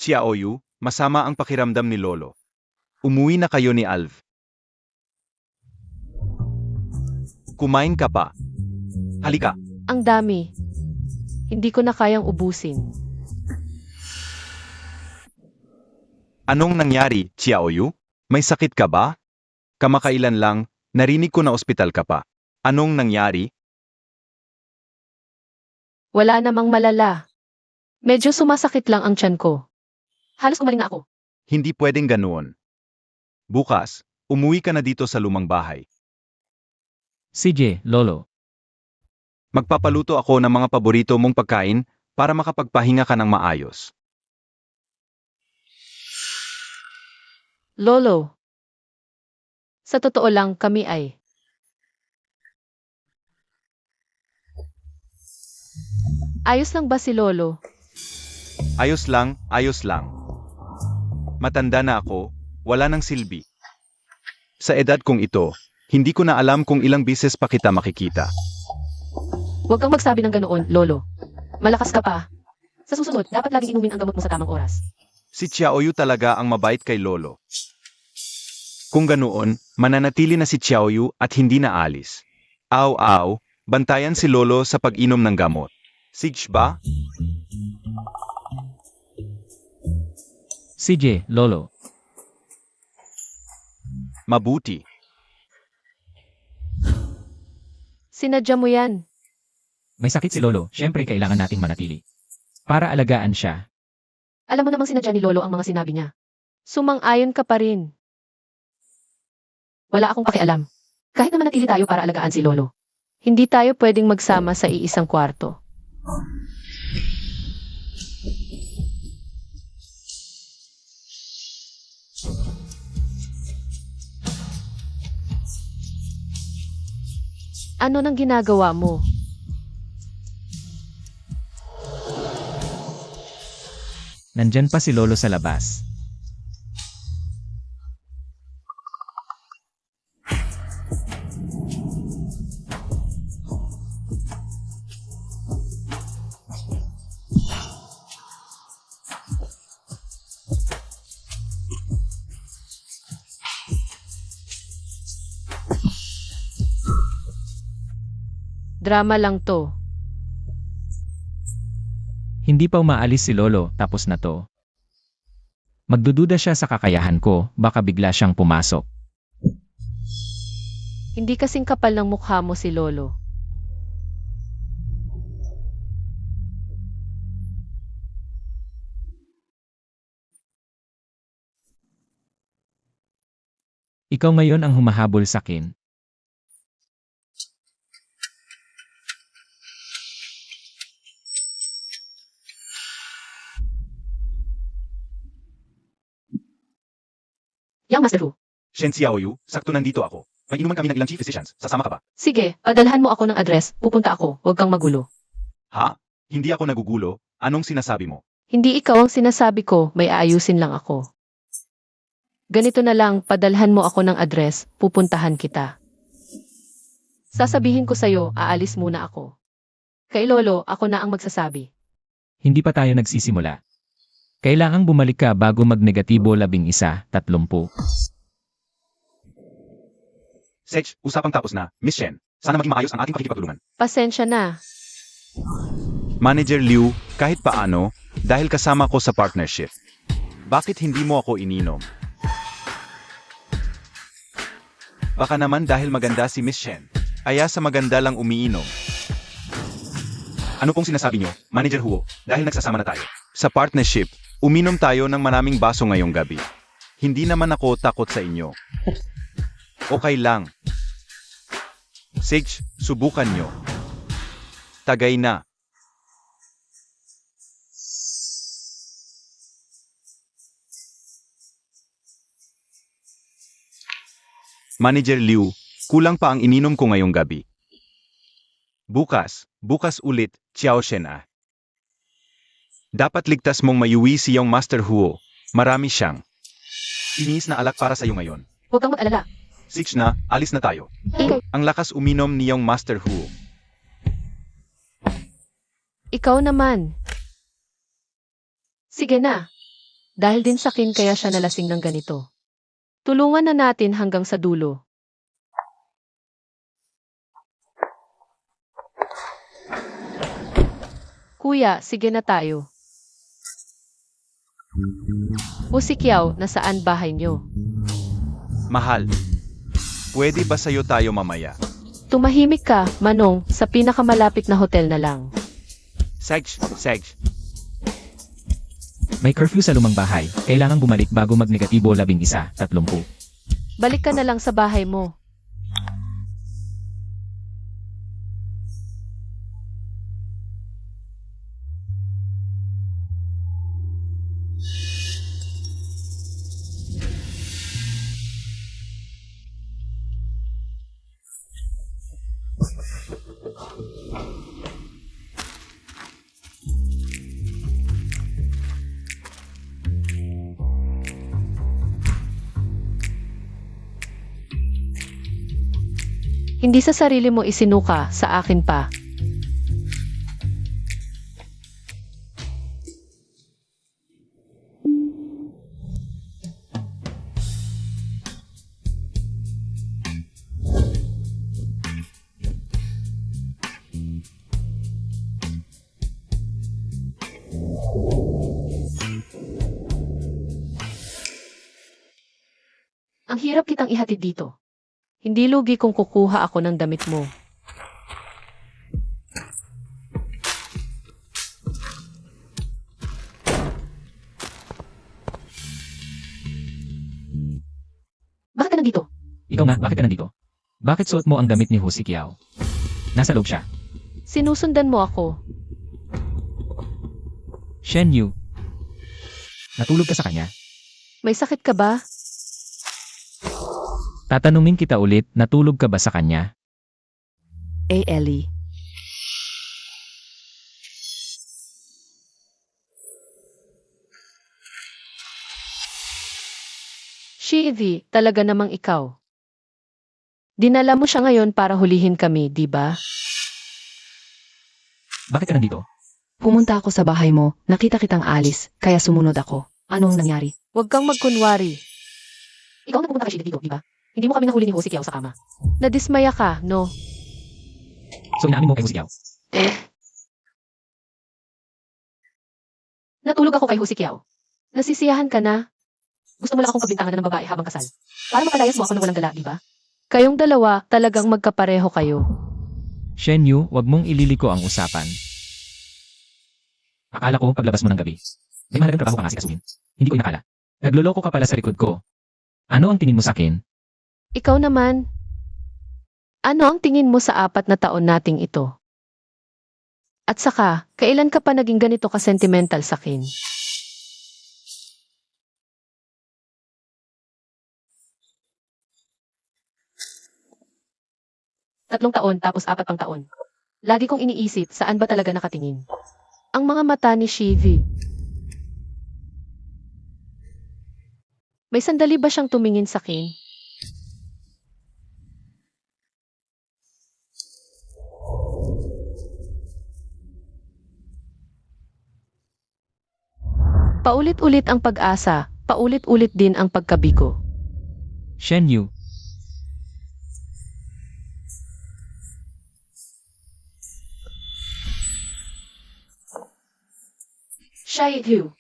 Xiaoyu, masama ang pakiramdam ni Lolo. Umuwi na kayo ni Alv. Kumain ka pa. Halika. Ang dami. Hindi ko na kayang ubusin. Anong nangyari, Xiaoyu? May sakit ka ba? Kamakailan lang, narinig ko na ospital ka pa. Anong nangyari? Wala namang malala. Medyo sumasakit lang ang tiyan ko. Halos umaling na ako. Hindi pwedeng ganoon. Bukas, umuwi ka na dito sa lumang bahay. CJ, Lolo. Magpapaluto ako ng mga paborito mong pagkain para makapagpahinga ka ng maayos. Lolo. Sa totoo lang, kami ay. Ayos lang ba si Lolo? Ayos lang, ayos lang. Matanda na ako, wala nang silbi. Sa edad kong ito, hindi ko na alam kung ilang bises pa kita makikita. Huwag kang magsabi ng ganoon, Lolo. Malakas ka pa. Sa susunod, dapat laging inumin ang gamot mo sa tamang oras. Si Xiaoyu talaga ang mabait kay Lolo. Kung ganoon, mananatili na si Xiaoyu at hindi na alis. Aw, bantayan si Lolo sa pag-inom ng gamot. Sige ba? CJ, Lolo. Mabuti. Sinadya mo yan. May sakit si Lolo, syempre kailangan nating manatili. Para alagaan siya. Alam mo namang sinadya ni Lolo ang mga sinabi niya. Sumang-ayon ka pa rin. Wala akong pakialam. Kahit na manatili tayo para alagaan si Lolo. Hindi tayo pwedeng magsama sa iisang kwarto. Ano nang ginagawa mo? Nandyan pa si Lolo sa labas. Drama lang to. Hindi pa umaalis si Lolo, tapos na to. Magdududa siya sa kakayahan ko, baka bigla siyang pumasok. Hindi kasing kapal ng mukha mo si Lolo. Ikaw ngayon ang humahabol sa akin. Yang Master Hu. Shen Xiaoyu, sakto nandito ako. May inuman kami ng ilang chief physicians. Sasama ka ba? Sige, padalhan mo ako ng address. Pupunta ako. Huwag kang magulo. Ha? Hindi ako nagugulo. Anong sinasabi mo? Hindi ikaw ang sinasabi ko, may aayusin lang ako. Ganito na lang, padalhan mo ako ng address, pupuntahan kita. Sasabihin ko sa'yo, aalis muna ako. Kay Lolo, ako na ang magsasabi. Hindi pa tayo nagsisimula. Kailangang bumalik ka bago magnegatibo 11, 30. Sech, usapang tapos na. Miss Shen, sana maging maayos ang ating pakikipagtulungan. Pasensya na. Manager Liu, kahit paano, dahil kasama ko sa partnership. Bakit hindi mo ako ininom? Baka naman dahil maganda si Miss Shen. Aya sa maganda lang umiinom. Ano pong sinasabi niyo, Manager Huo, dahil nagsasama na tayo? Sa partnership, uminom tayo ng maraming baso ngayong gabi. Hindi naman ako takot sa inyo. Okay lang. Sage, subukan nyo. Tagay na. Manager Liu, kulang pa ang ininom ko ngayong gabi. Bukas ulit, Xiao Shen ah. Dapat ligtas mong mayuwi si Young Master Huo. Marami siyang iniis na alak para sa iyo ngayon. Huwag kang mag-alala. Six na, alis na tayo. Ang lakas uminom ni Young Master Huo. Ikaw naman. Sige na. Dahil din sa akin kaya siya nalasing ng ganito. Tulungan na natin hanggang sa dulo. Kuya, sige na tayo. O si Kiao, nasaan bahay niyo? Mahal, pwede ba sa'yo tayo mamaya? Tumahimik ka, Manong, sa pinakamalapit na hotel na lang. Sage. May curfew sa lumang bahay. Kailangang bumalik bago magnegatibo 11, 30. Balik ka na lang sa bahay mo. Hindi sa sarili mo isinuka, sa akin pa. Ang hirap kitang ihatid dito. Hindi lugi kung kukuha ako ng damit mo. Bakit ka nandito? Ikaw nga, bakit ka nandito? Bakit suot mo ang damit ni Hu Xiao? Nasa loob siya. Sinusundan mo ako. Shen Yu. Natulog ka sa kanya? May sakit ka ba? Tatanungin kita ulit, natulog ka ba sa kanya? Ellie. Shivi, talaga namang ikaw. Dinala mo siya ngayon para hulihin kami, di ba? Bakit ka nandito? Pumunta ako sa bahay mo, nakita kitang alis, kaya sumunod ako. Anong nangyari? Huwag kang magkunwari. Ikaw na pumunta kay Shivi dito, di ba? Hindi mo kami nahuli ni Jose Kiao sa kama. Nadismaya ka, no? So inaamin mo kay Husiyaw? Natulog ako kay Husikiao. Nasisiyahan ka na? Gusto mo lang akong pagbintangan ng babae habang kasal. Para makalayas mo ako ng walang dala, di ba? Kayong dalawa talagang magkapareho kayo. Shen Yu, wag mong ililiko ang usapan. Akala ko paglabas mo ng gabi. May mahalagang trabaho ka nga sikasuhin. Hindi ko inakala. Nagloloko ka pala sa likod ko. Ano ang tingin mo sa akin? Ikaw naman. Ano ang tingin mo sa 4 na taon nating ito? At saka, kailan ka pa naging ganito ka-sentimental sa akin? Tatlong taon tapos 4 pang taon. Lagi kong iniisip saan ba talaga nakatingin. Ang mga mata ni Shivi. May sandali ba siyang tumingin sa akin? Paulit-ulit ang pag-asa, paulit-ulit din ang pagkabigo. Shen Yu, Shaihu.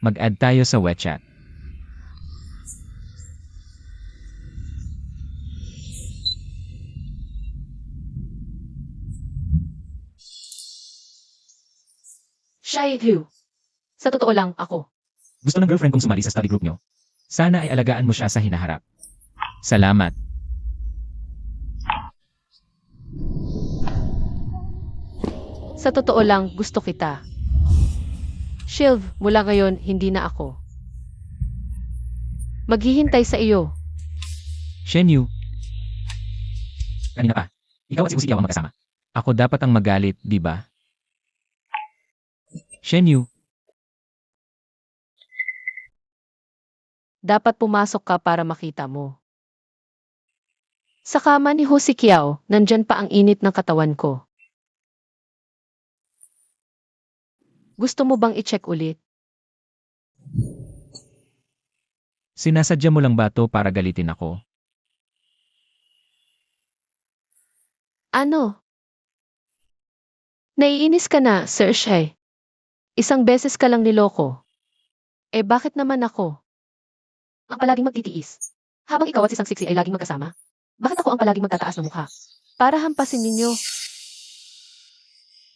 mag-add tayo sa WeChat. Shaihu. Sa totoo lang, ako. Gusto ng girlfriend kong sumali sa study group nyo. Sana ay alagaan mo siya sa hinaharap. Salamat. Sa totoo lang, gusto kita. Shilv, mula ngayon, hindi na ako. Maghihintay sa iyo. Shen Yu. Kanina pa. Ikaw at si Husiyaw ang magkasama. Ako dapat ang magalit, di ba? Shen Yu, Dapat pumasok ka para makita mo. Sa kama ni Husikiao, nandyan pa ang init ng katawan ko. Gusto mo bang i-check ulit? sinasadya mo lang ba to para galitin ako? Ano? Naiinis ka na, Sir Shai. Isang beses ka lang niloko. Eh bakit naman ako? Ang palaging magtitiis. Habang ikaw at si Sang Siksi ay laging magkasama. Bakit ako ang palaging magtataas ng mukha? Para hampasin ninyo.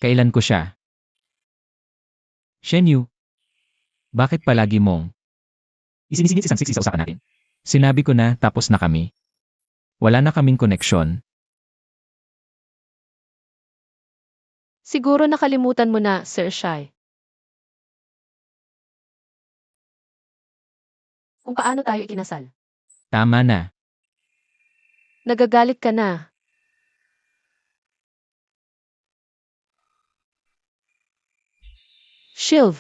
Kailan ko siya? Shen Yu, bakit palagi mong isinisingit si Sang Siksi sa usapan natin? Sinabi ko na tapos na kami. Wala na kaming koneksyon. Siguro nakalimutan mo na, Sir Shai. Kung paano tayo ikinasal. Tama na. Nagagalit ka na. Shilv.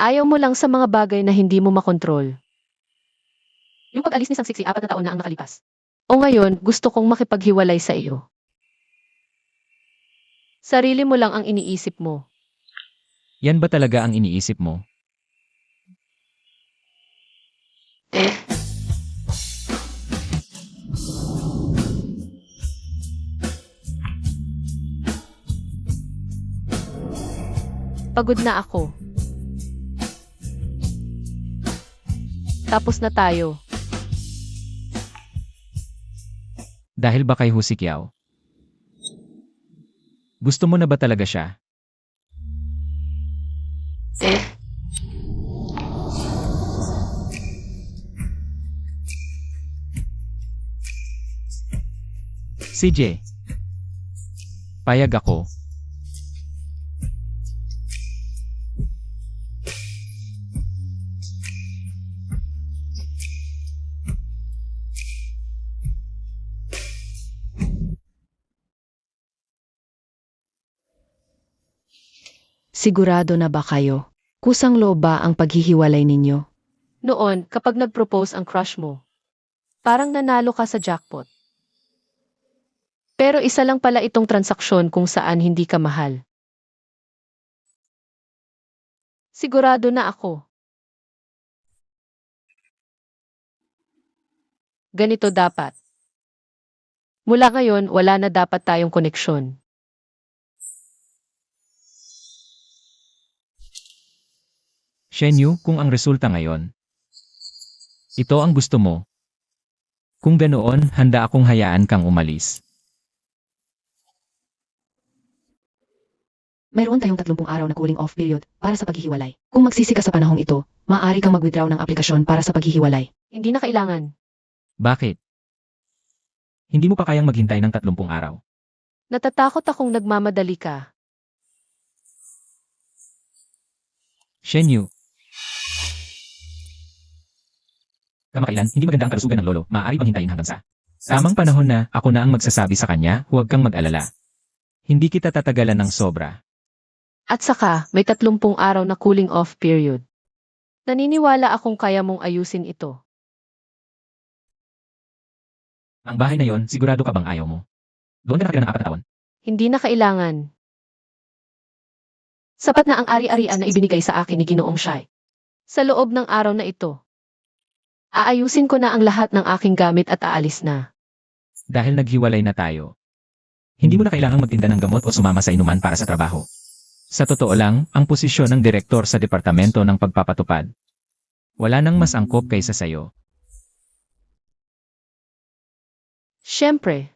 Ayaw mo lang sa mga bagay na hindi mo makontrol. Yung pag-alis ni Sang Siksi 4 na taon na ang nakalipas. O ngayon, gusto kong makipaghiwalay sa iyo. Sarili mo lang ang iniisip mo. Yan ba talaga ang iniisip mo? Pagod na ako. Tapos na tayo. Dahil ba kay Husikiao? Gusto mo na ba talaga siya? CJ. Payag ako. Sigurado na ba kayo? Kusang loob ba ang paghihiwalay ninyo? Noon, kapag nag-propose ang crush mo, parang nanalo ka sa jackpot. Pero isa lang pala itong transaksyon kung saan hindi ka mahal. Sigurado na ako. Ganito dapat. Mula ngayon, wala na dapat tayong koneksyon. Shenyu, kung ang resulta ngayon, ito ang gusto mo. Kung ganoon, handa akong hayaan kang umalis. Mayroon tayong 30 araw na cooling off period para sa paghihiwalay. Kung magsisi ka sa panahong ito, maaari kang mag-withdraw ng aplikasyon para sa paghihiwalay. Hindi na kailangan. Bakit? Hindi mo pa kayang maghintay ng 30 araw. Natatakot akong nagmamadali ka. Shenyu. Kamakailan, hindi maganda ang kalusugan ng lolo. Maaari bang hintayin hanggang sa tamang panahon na ako na ang magsasabi sa kanya, huwag kang mag-alala. Hindi kita tatagalan ng sobra. At saka, may 30 araw na cooling off period. Naniniwala akong kaya mong ayusin ito. Ang bahay na yon, sigurado ka bang ayaw mo? Doon ka nakatira ng 4 na taon. Hindi na kailangan. Sapat na ang ari-arian na ibinigay sa akin ni Ginoong Shai. Sa loob ng araw na ito, aayusin ko na ang lahat ng aking gamit at aalis na. Dahil naghiwalay na tayo. Hindi mo na kailangang magtinda ng gamot o sumama sa inuman para sa trabaho. Sa totoo lang, ang posisyon ng direktor sa Departamento ng Pagpapatupad. Wala nang mas angkop kaysa sayo. Siyempre,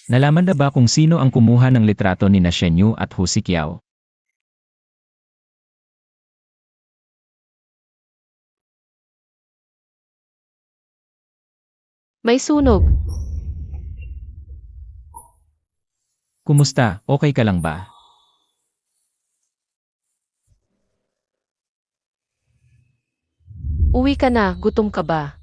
Nalaman na ba kung sino ang kumuha ng litrato ni Shenyu at Hu Xiqiao? may sunog. Kumusta? Okay ka lang ba? Uwi ka na, gutom ka ba?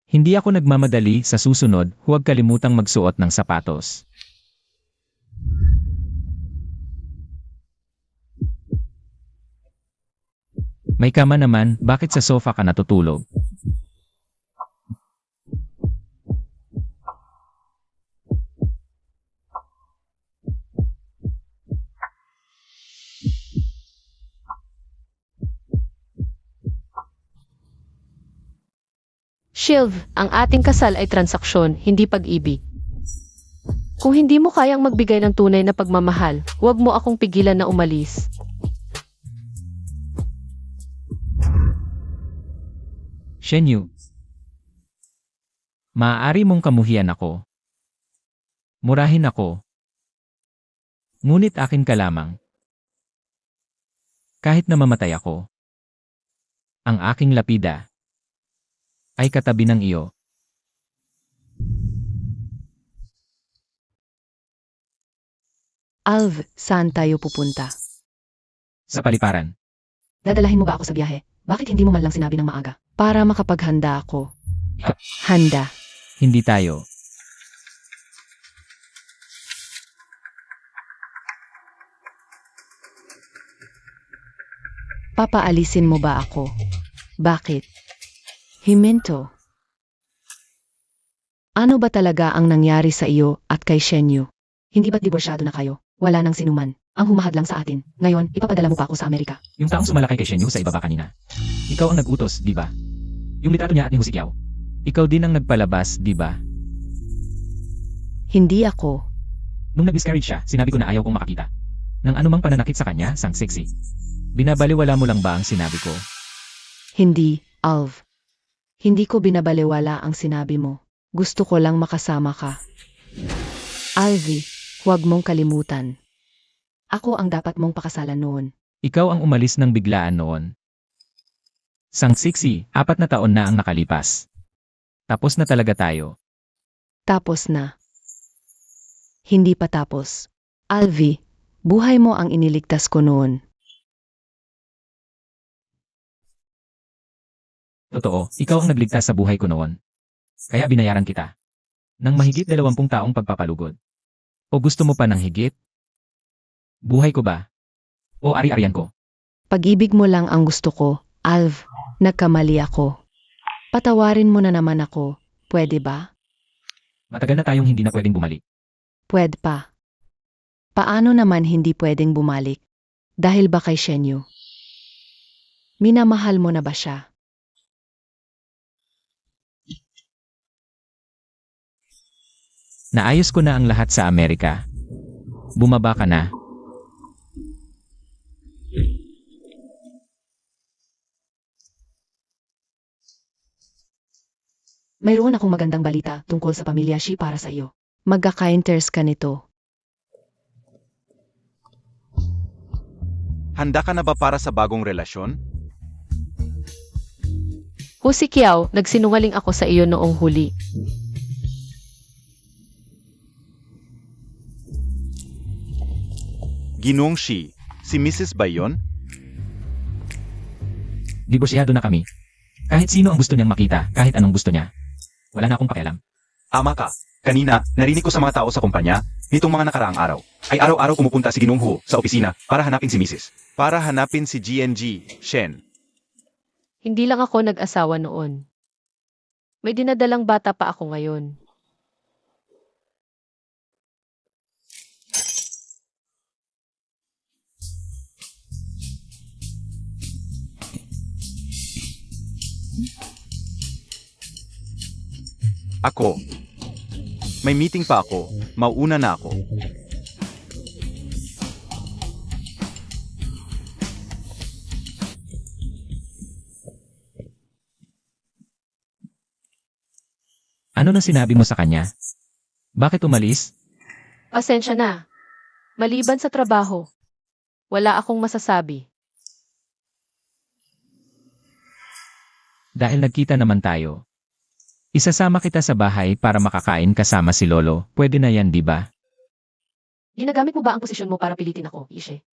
Hindi ako nagmamadali, sa susunod, huwag kalimutang magsuot ng sapatos. May kama naman, bakit sa sofa ka natutulog? Shilv, ang ating kasal ay transaksyon, hindi pag-ibig. Kung hindi mo kayang magbigay ng tunay na pagmamahal, huwag mo akong pigilan na umalis. Shenyu. Maaari mong kamuhian ako. Murahin ako. Ngunit akin ka lamang. Kahit na mamatay ako. Ang aking lapida ay katabi ng iyo. Alv, saan tayo pupunta? Sa paliparan. Dadalahin mo ba ako sa biyahe? Bakit hindi mo man lang sinabi ng maaga? Para makapaghanda ako. Handa. Hindi tayo. Papaalisin mo ba ako? Bakit? Himinto. Ano ba talaga ang nangyari sa iyo at kay Shenyu? Hindi ba't diborsyado na kayo? Wala nang sinuman. Ang humahad lang sa atin. Ngayon, ipapadala mo pa ako sa Amerika. Yung taong sumalakay kay Shenyu sa ibaba kanina. Ikaw ang nag-utos, di ba? Yung litrato niya at ni Hu Xiqiao. Ikaw din ang nagpalabas, di ba? Hindi ako. Nung nag-discourage siya, sinabi ko na ayaw kong makakita ng anumang pananakit sa kanya, sang sexy. Binabaliwala mo lang ba ang sinabi ko? Hindi, Alv. Hindi ko binabalewala ang sinabi mo. Gusto ko lang makasama ka. Alvi, huwag mong kalimutan. Ako ang dapat mong pakasalan noon. Ikaw ang umalis ng biglaan noon. Sang sexy, 4 na taon na ang nakalipas. Tapos na talaga tayo. Tapos na. Hindi pa tapos. Alvi, buhay mo ang iniligtas ko noon. Totoo, ikaw ang nagligtas sa buhay ko noon. Kaya binayaran kita ng mahigit 20 taong pagpapalugod. O gusto mo pa ng higit? Buhay ko ba? O ari-arian ko? Pag-ibig mo lang ang gusto ko, Alv. Nagkamali ako. Patawarin mo na naman ako, pwede ba? Matagal na tayong hindi na pwedeng bumalik. Pwede pa. Paano naman hindi pwedeng bumalik? Dahil ba kay Shenyu? Minamahal mo na ba siya? Naayos ko na ang lahat sa Amerika. Bumaba ka na. Mayroon akong magandang balita tungkol sa pamilya Shi para sa iyo. Magkaka-interest ka nito. Handa ka na ba para sa bagong relasyon? Husi Kiao, nagsinungaling ako sa iyo noong huli. Ginoong Shi, si Mrs. ba yun? Diborsyado na kami. Kahit sino ang gusto niyang makita, kahit anong gusto niya. Wala na akong pakialam. Ama ka. Kanina, narinig ko sa mga tao sa kumpanya, nitong mga nakaraang araw, ay araw-araw pumupunta si Ginoong Hu sa opisina para hanapin si Mrs. Para hanapin si GNG, Shen. Hindi lang ako nag-asawa noon. May dinadalang bata pa ako ngayon. Ako. May meeting pa ako. Mauuna na ako. Ano na sinabi mo sa kanya? Bakit umalis? Pasensya na. Maliban sa trabaho, wala akong masasabi. Dahil nagkita naman tayo. Isasama kita sa bahay para makakain kasama si Lolo. Pwede na yan, di ba? Ginagamit mo ba ang posisyon mo para pilitin ako, Ishe?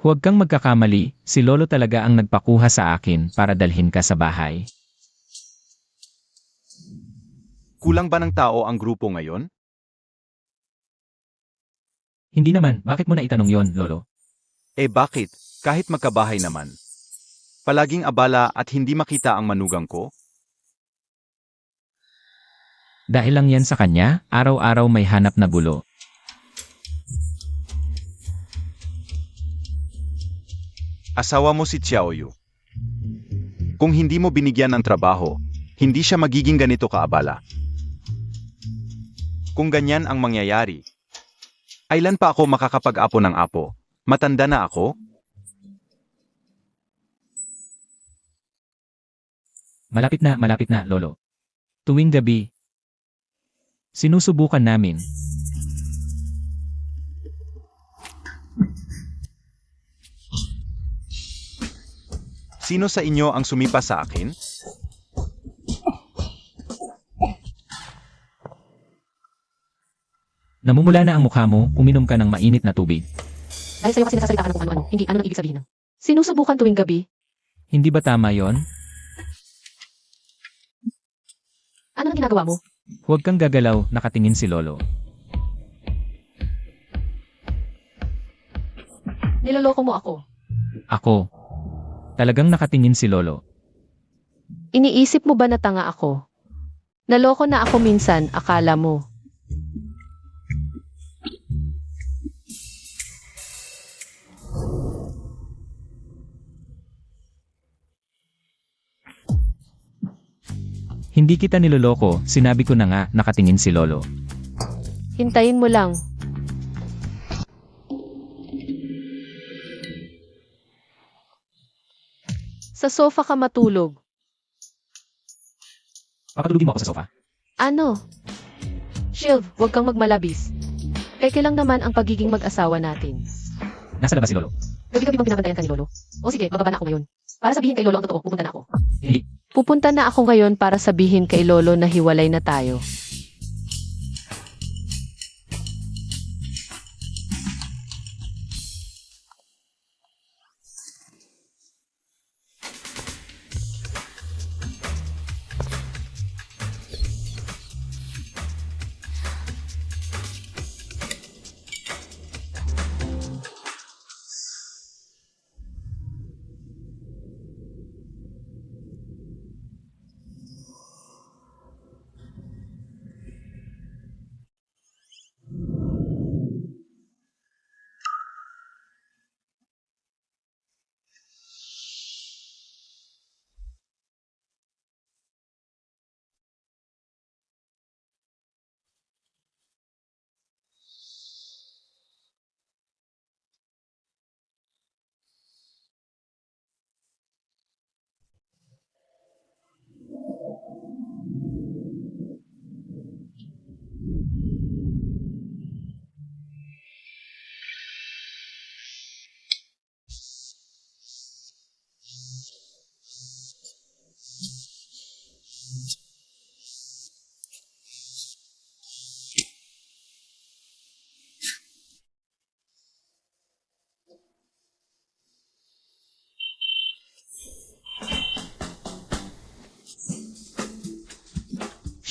Huwag kang magkakamali, si Lolo talaga ang nagpakuha sa akin para dalhin ka sa bahay. Kulang ba ng tao ang grupo ngayon? Hindi naman, bakit mo na itanong yon, Lolo? Eh bakit? Kahit magkabahay naman. Palaging abala at hindi makita ang manugang ko? Dahil lang yan sa kanya, araw-araw may hanap na gulo. Asawa mo si Xiaoyu. Kung hindi mo binigyan ng trabaho, hindi siya magiging ganito kaabala. Kung ganyan ang mangyayari, ailan pa ako makakapag-apo ng apo? Matanda na ako? Malapit na, Lolo. Tuwing gabi, sinusubukan namin. Sino sa inyo ang sumipa sa akin? Namumula na ang mukha mo, uminom ka ng mainit na tubig. Dahil sa'yo kasi nasasalita ka ng kung ano-ano, hindi ano ang ibig sabihin ng sinusubukan tuwing gabi. Hindi ba tama yon? Ano ang ginagawa mo? Huwag kang gagalaw, nakatingin si Lolo. Niloloko mo ako. Ako. Talagang nakatingin si Lolo. Iniisip mo ba na tanga ako? Naloko na ako minsan, akala mo. Hindi kita niloloko, sinabi ko na nga, nakatingin si Lolo. Hintayin mo lang. Sa sofa ka matulog. Papatulugin mo ako sa sofa. Ano? Shiv, huwag kang magmalabis. Peke lang naman ang pagiging mag-asawa natin. Nasa labas si Lolo. Gabi-gabi bang binabantayan ka ni Lolo? O sige, bababa na ako ngayon. Para sabihin kay Lolo ang totoo, pupunta na ako. Hindi. Pupunta na ako ngayon para sabihin kay Lolo na hiwalay na tayo.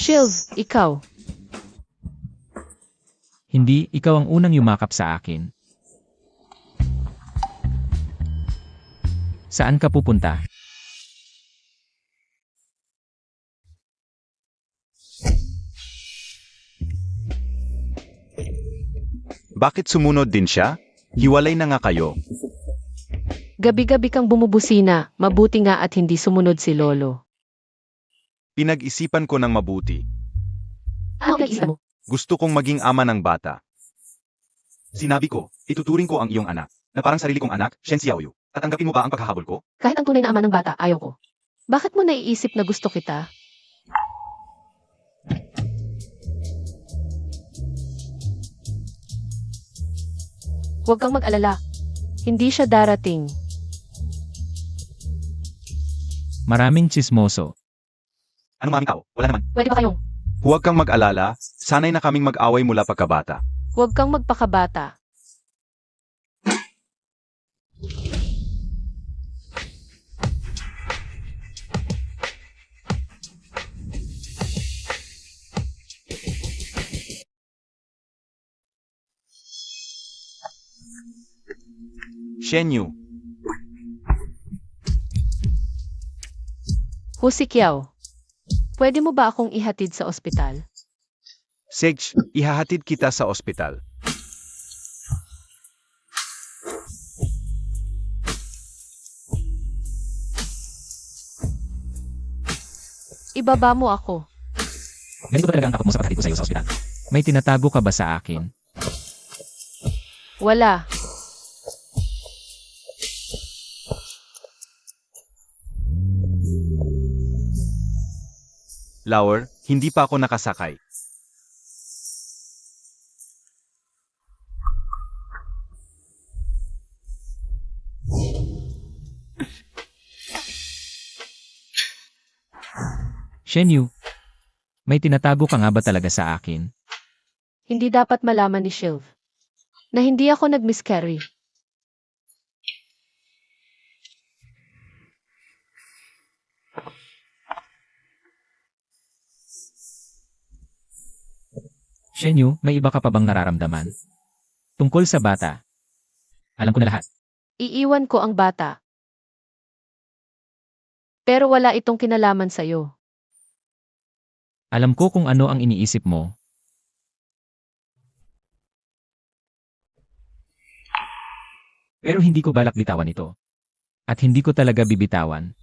Shiv, ikaw. Hindi, ikaw ang unang yumakap sa akin. Saan ka pupunta? Bakit sumunod din siya? Hiwalay na nga kayo. Gabi-gabi kang bumubusina, mabuti nga at hindi sumunod si Lolo. Pinag-isipan ko ng mabuti. Ano pinag-isipan mo? Gusto kong maging ama ng bata. Sinabi ko, ituturing ko ang iyong anak, na parang sarili kong anak, Shen Xiaoyu. Tatanggapin mo ba ang paghahabol ko? Kahit ang tunay na ama ng bata, ayaw ko. Bakit mo naiisip na gusto kita? Huwag kang mag-alala. Hindi siya darating. Maraming tsismoso. Anong maming tao? Wala naman. Pwede ba kayong? Huwag kang mag-alala, sanay na kaming mag-away mula pagkabata. Huwag kang magpakabata. Shen Yu, Hu Sikiao, pwede mo ba akong ihatid sa ospital? Sage, ihahatid kita sa ospital. Ibaba mo ako. Ganito ba talaga ang takot mo sa paghatid ko sa iyo sa ospital? May tinatago ka ba sa akin? Wala. Lauer, hindi pa ako nakasakay. Shenyu, may tinatago ka nga ba talaga sa akin? Hindi dapat malaman ni Shiv na hindi ako nag-miscarry. Shenyu, may iba ka pa bang nararamdaman? Tungkol sa bata. Alam ko na lahat. Iiwan ko ang bata. Pero wala itong kinalaman sa'yo. Alam ko kung ano ang iniisip mo. Pero hindi ko balak bitawan ito. At hindi ko talaga bibitawan.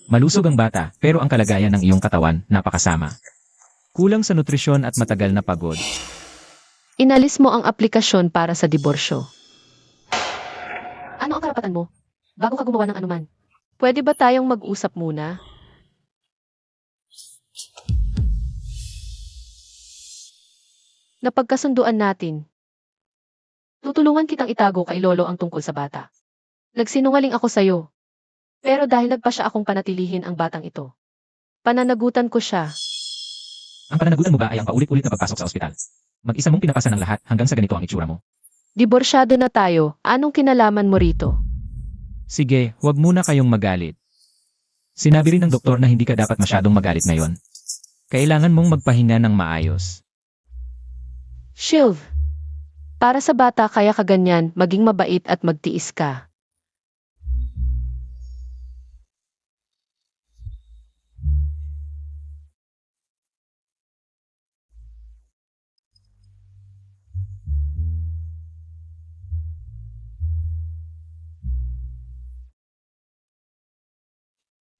Malusog ang bata, pero ang kalagayan ng iyong katawan, napakasama. Kulang sa nutrisyon at matagal na pagod. Inalis mo ang aplikasyon para sa diborsyo. Ano ang karapatan mo? Bago ka gumawa ng anuman. Pwede ba tayong mag-usap muna? Napagkasunduan natin. Tutulungan kitang itago kay Lolo ang tungkol sa bata. Nagsinungaling ako sa'yo. Pero dahil nagpa siya akong panatilihin ang batang ito. Pananagutan ko siya. Ang pananagutan mo ba ay ang paulit-ulit na pagpasok sa ospital? Mag-isa mong pinapasa ng lahat hanggang sa ganito ang itsura mo. Diborsyado na tayo. Anong kinalaman mo rito? Sige, huwag muna kayong magalit. Sinabi rin ng doktor na hindi ka dapat masyadong magalit ngayon. Kailangan mong magpahinga ng maayos. Shiv, para sa bata kaya ka ganyan, maging mabait at magtiis ka.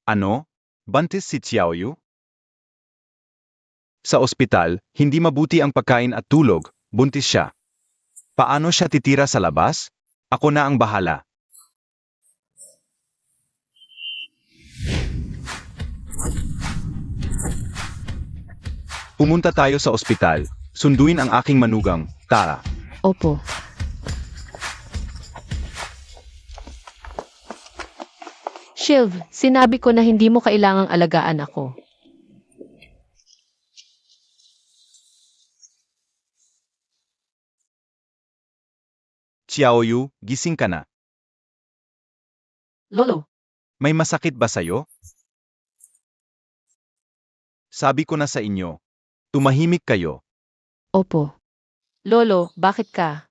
Ano? Buntis si Xiaoyu? Sa ospital, hindi mabuti ang pagkain at tulog, buntis siya. Paano siya titira sa labas? Ako na ang bahala. Pumunta tayo sa ospital. Sunduin ang aking manugang, Tara. Opo. Shiv, sinabi ko na hindi mo kailangang alagaan ako. Xiaoyu, gising ka na. Lolo, May masakit ba sa'yo? Sabi ko na sa inyo. Tumahimik kayo. Opo. Lolo, bakit ka?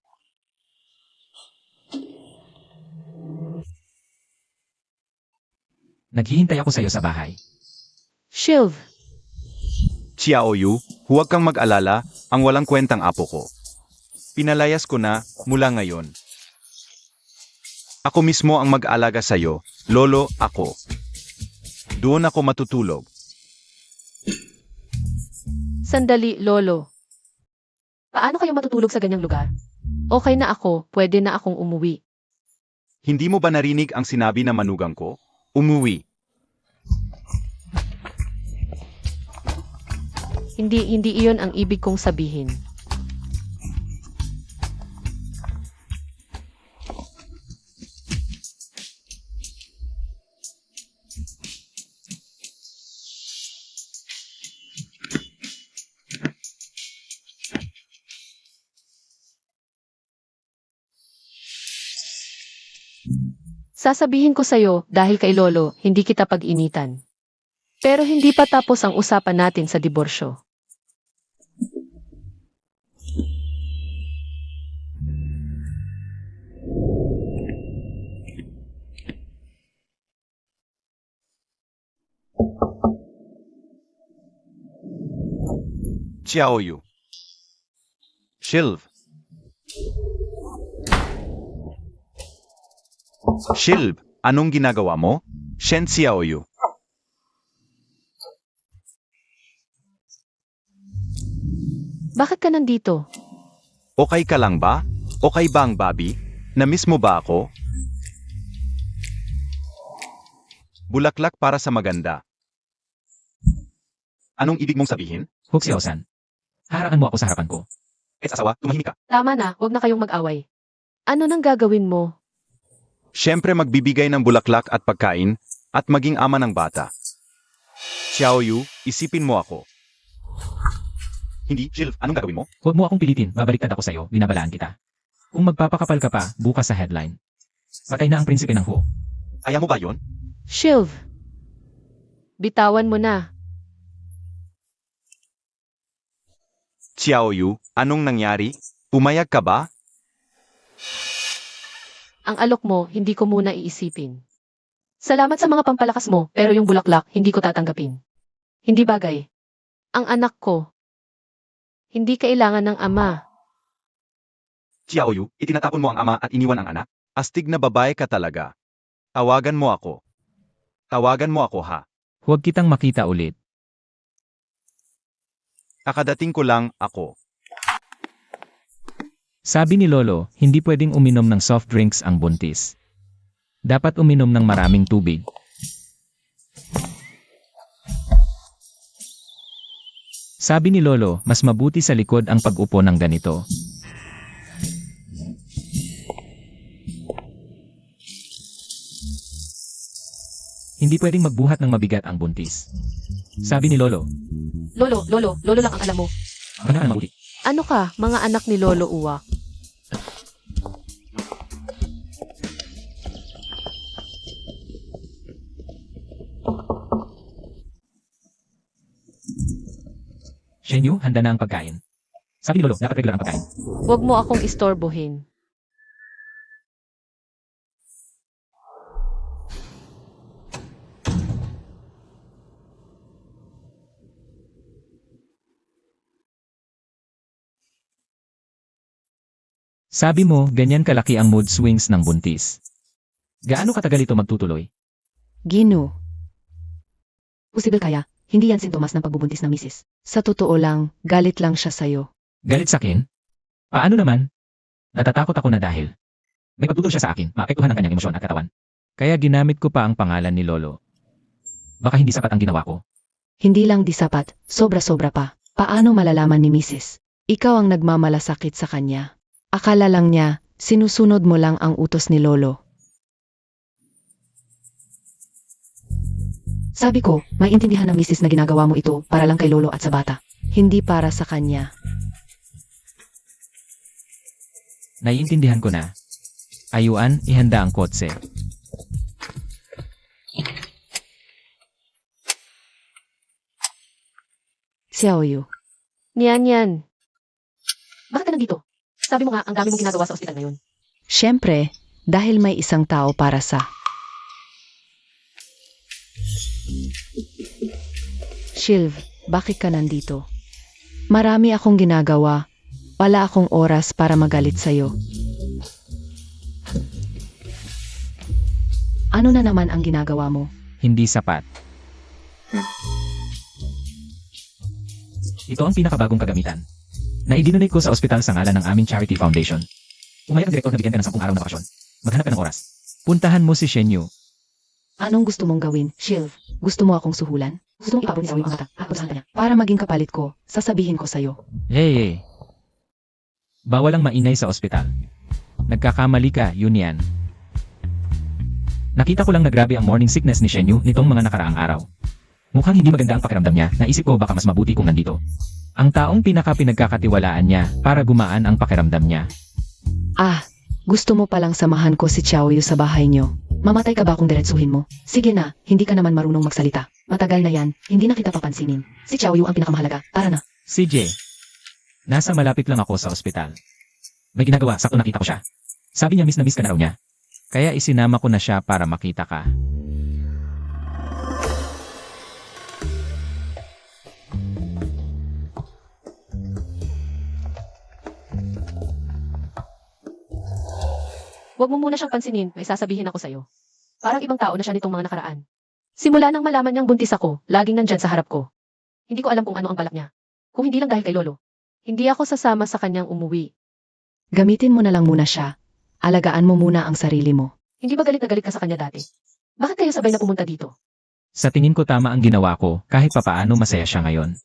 Naghihintay ako sa'yo sa bahay. Shilv, Xiaoyu, huwag kang mag-alala, ang walang kwentang apo ko. Pinalayas ko na, mula ngayon. Ako mismo ang mag-alaga sa'yo, lolo, ako. Doon ako matutulog. sandali, Lolo. Paano kayo matutulog sa ganyang lugar? Okay na ako, pwede na akong umuwi. Hindi mo ba narinig ang sinabi na manugang ko? Umuwi. Hindi iyon ang ibig kong sabihin. Sasabihin ko sa'yo dahil kay Lolo, hindi kita pag-initan. Pero hindi pa tapos ang usapan natin sa diborsyo. Xiaoyu. Shilv. Shilv, anong ginagawa mo? Shen Xiaoyu. Bakit ka nandito? Okay ka lang ba? Okay ba ang Bobby? Na-miss mo ba ako? Bulaklak para sa maganda. Anong ibig mong sabihin? Hook Xiaosan. Harangan mo ako sa harapan ko. Asawa, tumahimik ka. Tama na, huwag na kayong mag-away. Ano nang gagawin mo? Siyempre magbibigay ng bulaklak at pagkain, at maging ama ng bata. Xiaoyu, isipin mo ako. Hindi, Shilv, anong gagawin mo? Huwag mo akong pilitin, babaliktad ako sa'yo, binabalaan kita. Kung magpapakapal ka pa, bukas sa headline. Patay na ang prinsipe ng Hu. Ayaw mo ba yon? Shilv. Bitawan mo na. Xiaoyu, anong nangyari? Pumayag ka ba? Ang alok mo, hindi ko muna iisipin. Salamat sa mga pampalakas mo, pero yung bulaklak, hindi ko tatanggapin. Hindi bagay. Ang anak ko. Hindi kailangan ng ama. Xiaoyu, itinatapon mo ang ama at iniwan ang anak? Astig na babae ka talaga. Tawagan mo ako. Tawagan mo ako ha. Huwag kitang makita ulit. Kakadating ko lang, ako. Sabi ni Lolo, hindi pwedeng uminom ng soft drinks ang buntis. Dapat uminom ng maraming tubig. Sabi ni Lolo, mas mabuti sa likod ang pag-upo ng ganito. Hindi pwedeng magbuhat ng mabigat ang buntis. Sabi ni Lolo, Lolo lang ang alam mo. "Ano ang mabuti?" Ano ka, mga anak ni Lolo Uwak? Shenyu, handa na ang pagkain. Sabi ni Lolo, dapat regular ang pagkain. Huwag mo akong istorbohin. Sabi mo, ganyan kalaki ang mood swings ng buntis. Gaano katagal ito magtutuloy? Gino. Posible kaya, hindi yan sintomas ng pagbubuntis ng misis. Sa totoo lang, galit lang siya sa'yo. Galit sa akin? Paano naman? Natatakot ako na dahil may pagtutol siya sa akin, maapektuhan ang kanyang emosyon at katawan. Kaya ginamit ko pa ang pangalan ni Lolo. Baka hindi sapat ang ginawa ko. Hindi lang di sapat, sobra-sobra pa. Paano malalaman ni misis? Ikaw ang nagmamalasakit sa kanya. Akala lang niya, sinusunod mo lang ang utos ni Lolo. Sabi ko, maintindihan ng misis na ginagawa mo ito para lang kay Lolo at sa bata. Hindi para sa kanya. Naiintindihan ko na. Ayuan, ihanda ang kotse. Xiaoyu, Niyan. Bakit ka nandito? Sabi mo nga, ang dami mong ginagawa sa ospital ngayon. syempre, dahil may isang tao para sa... Shilv, bakit ka nandito? Marami akong ginagawa. Wala akong oras para magalit sa'yo. Ano na naman ang ginagawa mo? Hindi sapat. Ito ang pinakabagong kagamitan na idinonate ko sa ospital sa ngalan ng aming charity foundation. Umayag ang direktor na bigyan ka ng 10 araw na bakasyon. Maghanap ka ng oras. Puntahan mo si Shenyu. Anong gusto mong gawin, Shilv? Gusto mo akong suhulan? Gusto mong ipapon ni Xiaoyu ang kata at punsahan ka niya? Para maging kapalit ko, sasabihin ko sa'yo. Hey. Bawal ang maingay sa ospital. Nagkakamali ka, yun yan. Nakita ko lang na grabe ang morning sickness ni Shenyu nitong mga nakaraang araw. Mukhang hindi maganda ang pakiramdam niya, naisip ko baka mas mabuti kung nandito. Ang taong pinaka-pinagkakatiwalaan niya para gumaan ang pakiramdam niya. Ah, gusto mo palang samahan ko si Xiaoyu sa bahay niyo. Mamatay ka ba kung diretsuhin mo? Sige na, hindi ka naman marunong magsalita. Matagal na yan, hindi na kita papansinin. Si Xiaoyu ang pinakamahalaga, tara na. CJ. Nasa malapit lang ako sa ospital. May ginagawa, sakto nakita ko siya. Sabi niya miss na miss ka na raw niya. Kaya isinama ko na siya para makita ka. Huwag mo muna siyang pansinin, may sasabihin ako sa'yo. Parang ibang tao na siya nitong mga nakaraan. Simula nang malaman niyang buntis ako, laging nandyan sa harap ko. Hindi ko alam kung ano ang balak niya. Kung hindi lang dahil kay Lolo. Hindi ako sasama sa kanyang umuwi. Gamitin mo na lang muna siya. Alagaan mo muna ang sarili mo. Hindi ba galit na galit ka sa kanya dati? Bakit kayo sabay na pumunta dito? Sa tingin ko tama ang ginawa ko kahit papaano masaya siya ngayon.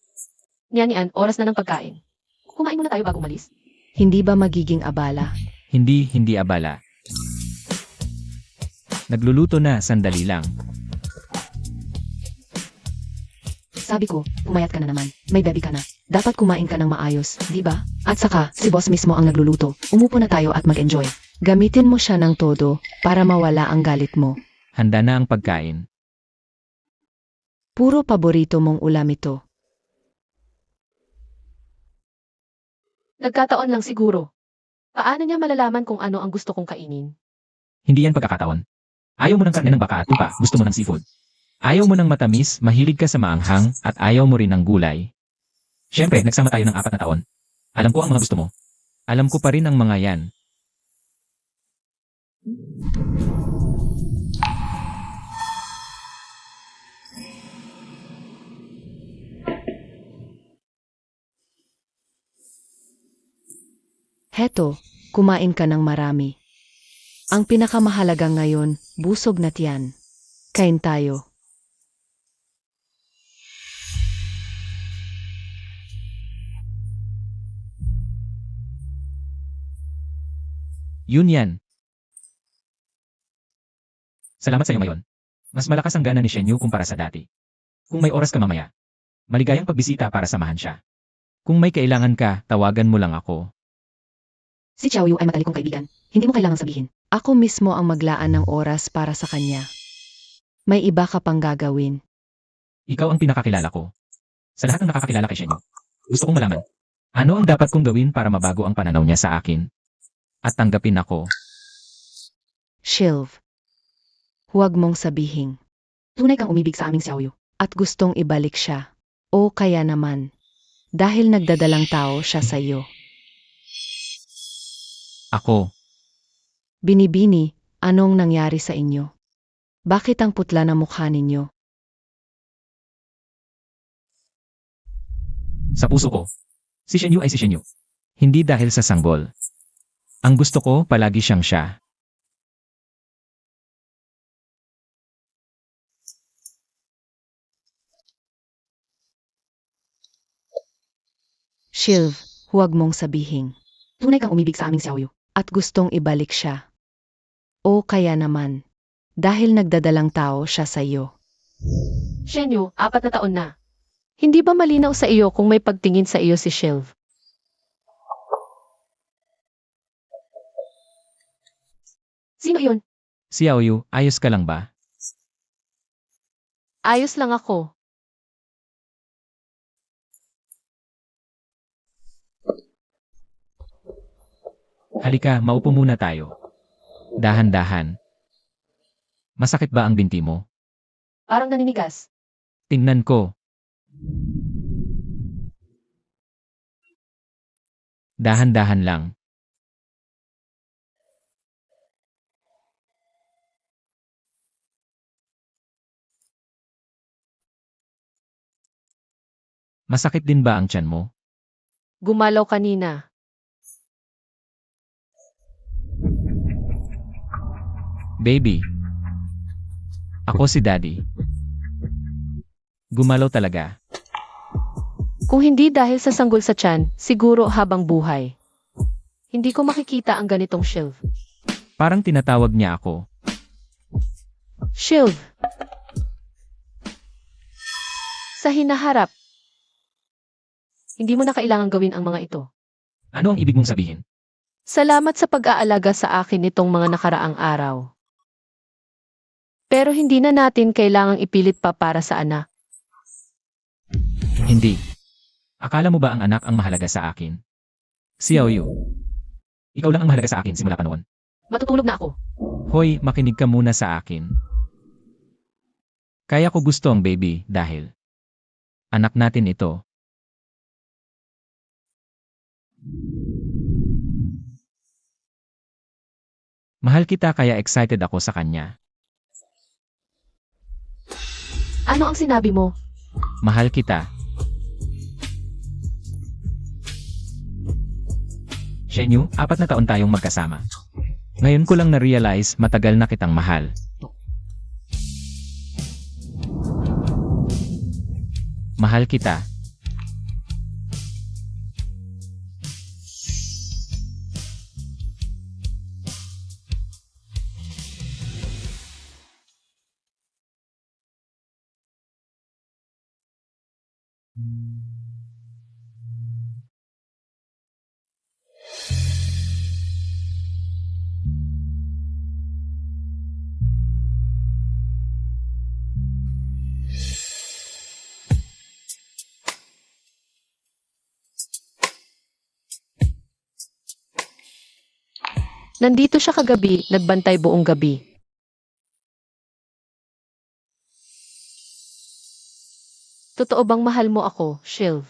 Niyan, oras na ng pagkain. Kumain muna tayo bago umalis. Hindi ba magiging abala? Hindi abala. Nagluluto na, sandali lang. Sabi ko, pumayat ka na naman. May baby ka na. Dapat kumain ka ng maayos, di ba? At saka, si boss mismo ang nagluluto. Umupo na tayo at mag-enjoy. Gamitin mo siya ng todo para mawala ang galit mo. Handa na ang pagkain. Puro paborito mong ulam ito. Nagkataon lang siguro. Paano niya malalaman kung ano ang gusto kong kainin? Hindi yan pagkakataon. Ayaw mo ng karne ng baka at tupa, gusto mo ng seafood. Ayaw mo ng matamis, mahilig ka sa maanghang, at ayaw mo rin ng gulay. Siyempre, nagsama tayo ng 4 na taon. Alam ko ang mga gusto mo. Alam ko pa rin ang mga yan. Heto, kumain ka ng marami. Ang pinakamahalaga ngayon, busog na tiyan. Kain tayo. Yun yan. Salamat sa iyo ngayon. Mas malakas ang gana ni Shenyu kumpara sa dati. Kung may oras ka mamaya, maligayang pagbisita para samahan siya. Kung may kailangan ka, tawagan mo lang ako. Si Xiaoyu ay matalik kong kaibigan. Hindi mo kailangan sabihin. Ako mismo ang maglaan ng oras para sa kanya. May iba ka pang gagawin. Ikaw ang pinakakilala ko. Sa lahat ng nakakakilala kay Shenyu, gusto kong malaman, ano ang dapat kong gawin para mabago ang pananaw niya sa akin? At tanggapin ako. Shilv. Huwag mong sabihin. Tunay kang umibig sa aming Xiaoyu. At gustong ibalik siya. O kaya naman. Dahil nagdadalang tao siya sa iyo. Ako, Binibini, anong nangyari sa inyo? Bakit ang putla na mukha ninyo? sa puso ko, si Shenyu ay si Shenyu. Hindi dahil sa sanggol. Ang gusto ko, palagi siyang siya. Shilv, huwag mong sabihin. Tunay kang umibig sa aming Xiaoyu. At gustong ibalik siya. O kaya naman. Dahil nagdadalang tao siya sa iyo. Shenyu, 4 na taon na. Hindi ba malinaw sa iyo kung may pagtingin sa iyo si Shilv? Sino iyon? Si Aoyu, ayos ka lang ba? Ayos lang ako. Halika, maupo muna tayo. Dahan-dahan. Masakit ba ang binti mo? Parang naninigas. Tingnan ko. Dahan-dahan lang. Masakit din ba ang tiyan mo? Gumalaw kanina. Baby. Ako si Daddy. Gumalaw talaga. Kung hindi dahil sa sanggol sa tiyan, siguro habang buhay. Hindi ko makikita ang ganitong Shiv. Parang tinatawag niya ako. Shiv. Sa hinaharap. Hindi mo na kailangang gawin ang mga ito. Ano ang ibig mong sabihin? Salamat sa pag-aalaga sa akin nitong mga nakaraang araw. Pero hindi na natin kailangang ipilit pa para sa anak. Hindi. Akala mo ba ang anak ang mahalaga sa akin? Si Aoyu. Ikaw lang ang mahalaga sa akin simula pa noon. Matutulog na ako. Hoy, makinig ka muna sa akin. Kaya ko gusto ang baby dahil anak natin ito. Mahal kita kaya excited ako sa kanya. Ano ang sinabi mo? Mahal kita. Shenyu, 4 na taon tayong magkasama. Ngayon ko lang na-realize matagal na kitang mahal. Mahal kita. Nandito siya kagabi, nagbantay buong gabi. Totoo bang mahal mo ako, Shiv?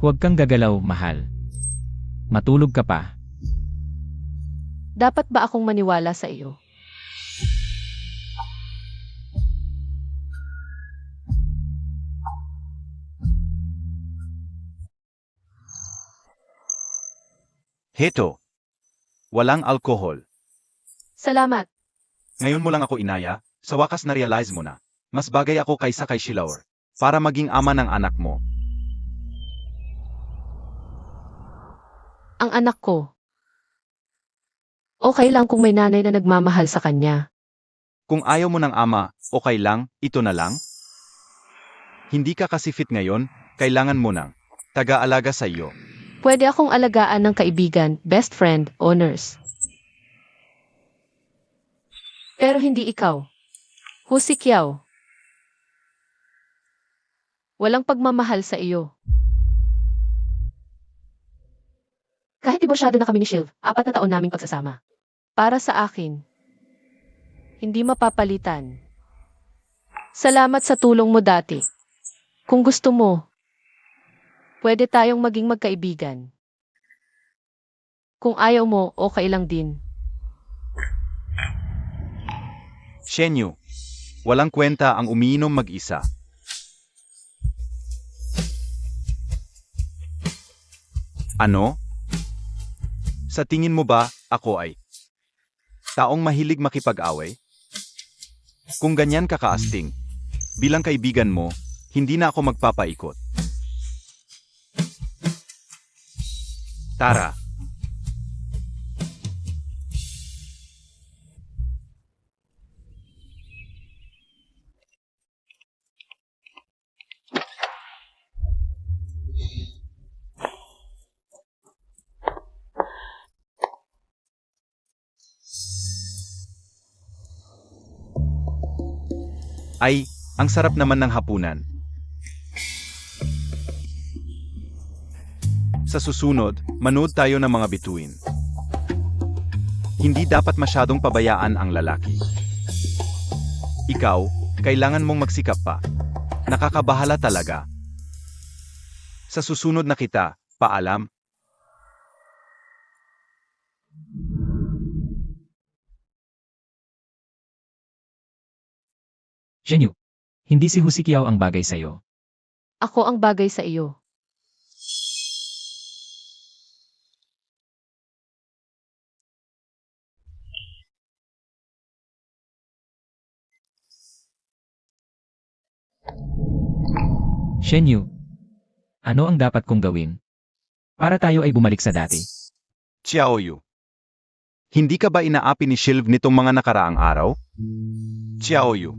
Huwag kang gagalaw, mahal. Matulog ka pa. Dapat ba akong maniwala sa iyo? Heto. Walang alkohol. Salamat. Ngayon mo lang ako inaya, sa wakas na-realize mo na. Mas bagay ako kaysa kay Shilaur. Para maging ama ng anak mo. Ang anak ko. Okay lang kung may nanay na nagmamahal sa kanya. Kung ayaw mo ng ama, okay lang, ito na lang. Hindi ka kasi fit ngayon, kailangan mo ng taga-alaga sa iyo. Pwede akong alagaan ng kaibigan, best friend, o nurse. Pero hindi ikaw. Husi Kiao. Walang pagmamahal sa iyo. Kahit diborsyado na kami ni Shiv, 4 na taon naming pagsasama. Para sa akin, hindi mapapalitan. Salamat sa tulong mo dati. Kung gusto mo, pwede tayong maging magkaibigan. Kung ayaw mo, okay lang din. Shenyu. Walang kwenta ang umiinom mag-isa. Ano? Sa tingin mo ba, ako ay taong mahilig makipag-away? Kung ganyan ka kaasting, bilang kaibigan mo, hindi na ako magpapaikot. Tara. Ay, ang sarap naman ng hapunan. Sa susunod, manood tayo ng mga bituin. Hindi dapat masyadong pabayaan ang lalaki. Ikaw, kailangan mong magsikap pa. Nakakabahala talaga. Sa susunod na kita, paalam. Shenyu, hindi si Husikiao ang bagay sa'yo. Ako ang bagay sa iyo. Shenyu, ano ang dapat kong gawin? Para tayo ay bumalik sa dati. Xiaoyu. Hindi ka ba inaapi ni Shilv nitong mga nakaraang araw? Xiaoyu.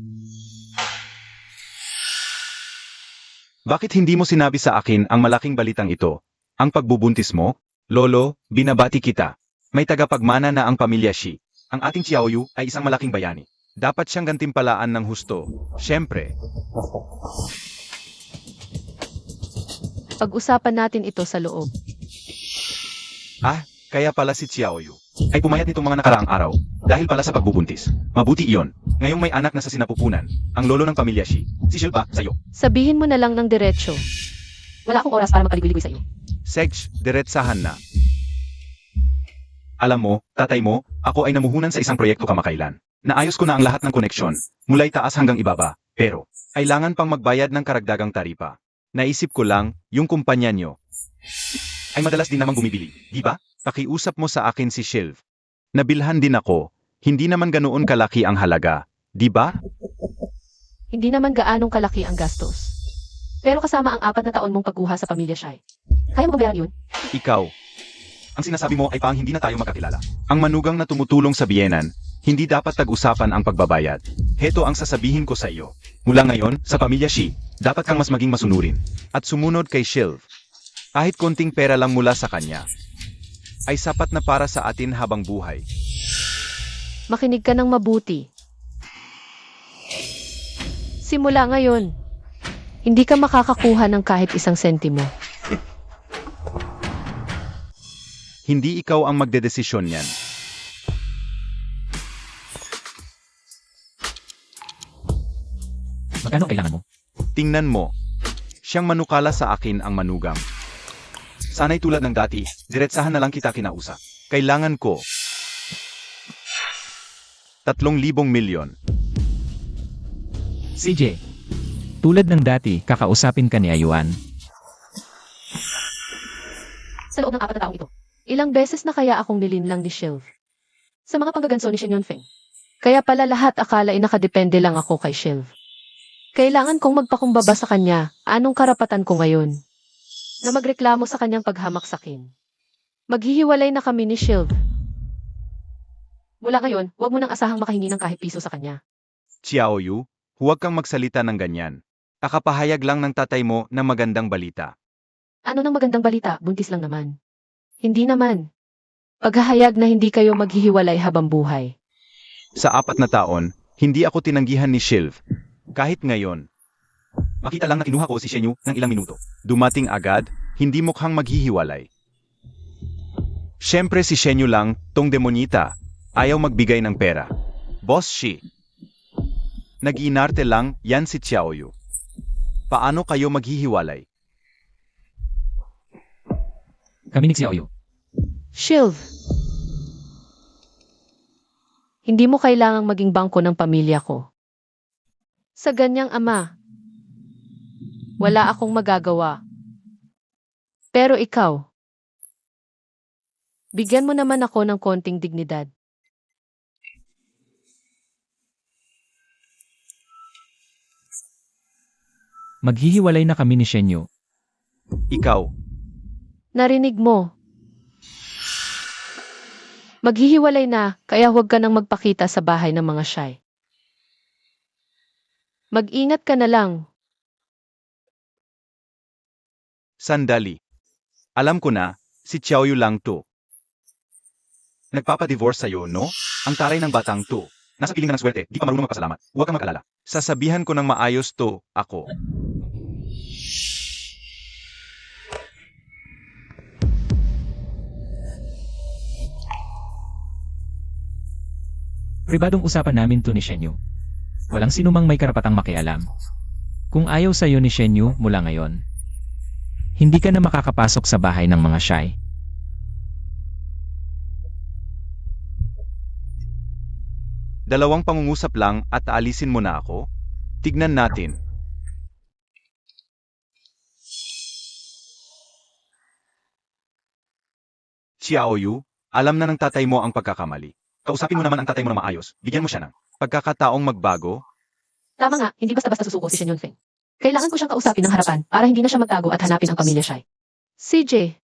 Bakit hindi mo sinabi sa akin ang malaking balitang ito? Ang pagbubuntis mo? Lolo, binabati kita. May tagapagmana na ang pamilya Shi. Ang ating Xiaoyu ay isang malaking bayani. Dapat siyang gantimpalaan ng husto. Siyempre. Pag-usapan natin ito sa loob. Kaya pala si Xiaoyu ay pumayat nitong mga nakaraang araw dahil pala sa pagbubuntis. Mabuti iyon. Ngayong may anak na sa sinapupunan, ang lolo ng pamilya Shi. Si Shilpa, sa'yo. Sabihin mo na lang ng diretsyo. Wala akong oras para magpaligoy sa iyo. Sej, diretsahan na. Alam mo, tatay mo, ako ay namuhunan sa isang proyekto kamakailan. Naayos ko na ang lahat ng koneksyon, mula'y taas hanggang ibaba, pero kailangan pang magbayad ng karagdagang taripa. Naisip ko lang, yung kumpanya nyo ay madalas din namang bumibili, di ba? Pakiusap mo sa akin si Shilv. Nabilhan din ako, hindi naman ganoon kalaki ang halaga, di ba? Hindi naman gaanong kalaki ang gastos. Pero kasama ang 4 na taon mong pagkuha sa pamilya Shai. Kaya mo bayaran yun? Ikaw. Ang sinasabi mo ay pang hindi na tayo magkakilala. Ang manugang na tumutulong sa biyenan, hindi dapat tag-usapan ang pagbabayad. Heto ang sasabihin ko sa iyo. Mula ngayon, sa pamilya Shi, dapat kang mas maging masunurin. At sumunod kay Shilv. Kahit konting pera lang mula sa kanya, ay sapat na para sa atin habang buhay. Makinig ka ng mabuti. Simula ngayon, hindi ka makakakuha ng kahit isang sentimo. Hindi ikaw ang magdedesisyon niyan. Magkano kailangan mo? Tingnan mo. Siyang manukala sa akin ang manugang. Sana'y tulad ng dati, diretsahan na lang kita kinausap. Kailangan ko 3,000 milyon. CJ, tulad ng dati, kakausapin ka ni Ayuan. Sa loob ng 4 na taong ito, ilang beses na kaya akong nilinlang ni Shilv? Sa mga panggaganso ni Shen Yunfeng. Kaya pala lahat akala ay nakadepende lang ako kay Shilv. Kailangan kong magpakumbaba sa kanya, anong karapatan ko ngayon? Na magreklamo sa kanyang paghamak sakin. Maghihiwalay na kami ni Shilv. Mula ngayon, huwag mo nang asahang makahingi ng kahit piso sa kanya. Xiaoyu, huwag kang magsalita ng ganyan. Kakapahayag lang ng tatay mo ng magandang balita. Ano ng magandang balita, buntis lang naman. Hindi naman. Paghahayag na hindi kayo maghihiwalay habang buhay. Sa 4 na taon, hindi ako tinanggihan ni Shilv. Kahit ngayon. Makita lang na kinuha ko si Shenyu ng ilang minuto. Dumating agad, hindi mukhang maghihiwalay. Siyempre si Shenyu lang, tong demonyita, ayaw magbigay ng pera. Boss Shi. Nag-iinarte lang, yan si Xiaoyu. Paano kayo maghihiwalay? Kami ni Xiaoyu. Shilv. Hindi mo kailangang maging bangko ng pamilya ko. Sa ganyang ama, wala akong magagawa. Pero ikaw, bigyan mo naman ako ng konting dignidad. Maghihiwalay na kami ni Shenyu. Ikaw, Narinig mo. Maghihiwalay na, kaya huwag ka nang magpakita sa bahay ng mga Shai. Mag-ingat ka na lang. sandali. Alam ko na, si Xiaoyu lang to. Nagpapa-divorce sa'yo, no? Ang taray ng batang to. Nasa piling na ng swerte, di pa marunong magpasalamat. Huwag kang mag-alala. Sasabihan ko ng maayos to, ako. Pribadong usapan namin to ni Shenyu. Walang sinumang may karapatang makialam. Kung ayaw sa'yo ni Shenyu mula ngayon, hindi ka na makakapasok sa bahay ng mga shy. Dalawang pangungusap lang at aalisin mo na ako? Tignan natin. Xiaoyu, alam na ng tatay mo ang pagkakamali. Kausapin mo naman ang tatay mo na maayos. Bigyan mo siya ng pagkakataong magbago. Tama nga, hindi basta-basta susuko si Shen Yunfeng. Kailangan ko siyang kausapin ng harapan para hindi na siya magtago at hanapin ang pamilya Shai. CJ,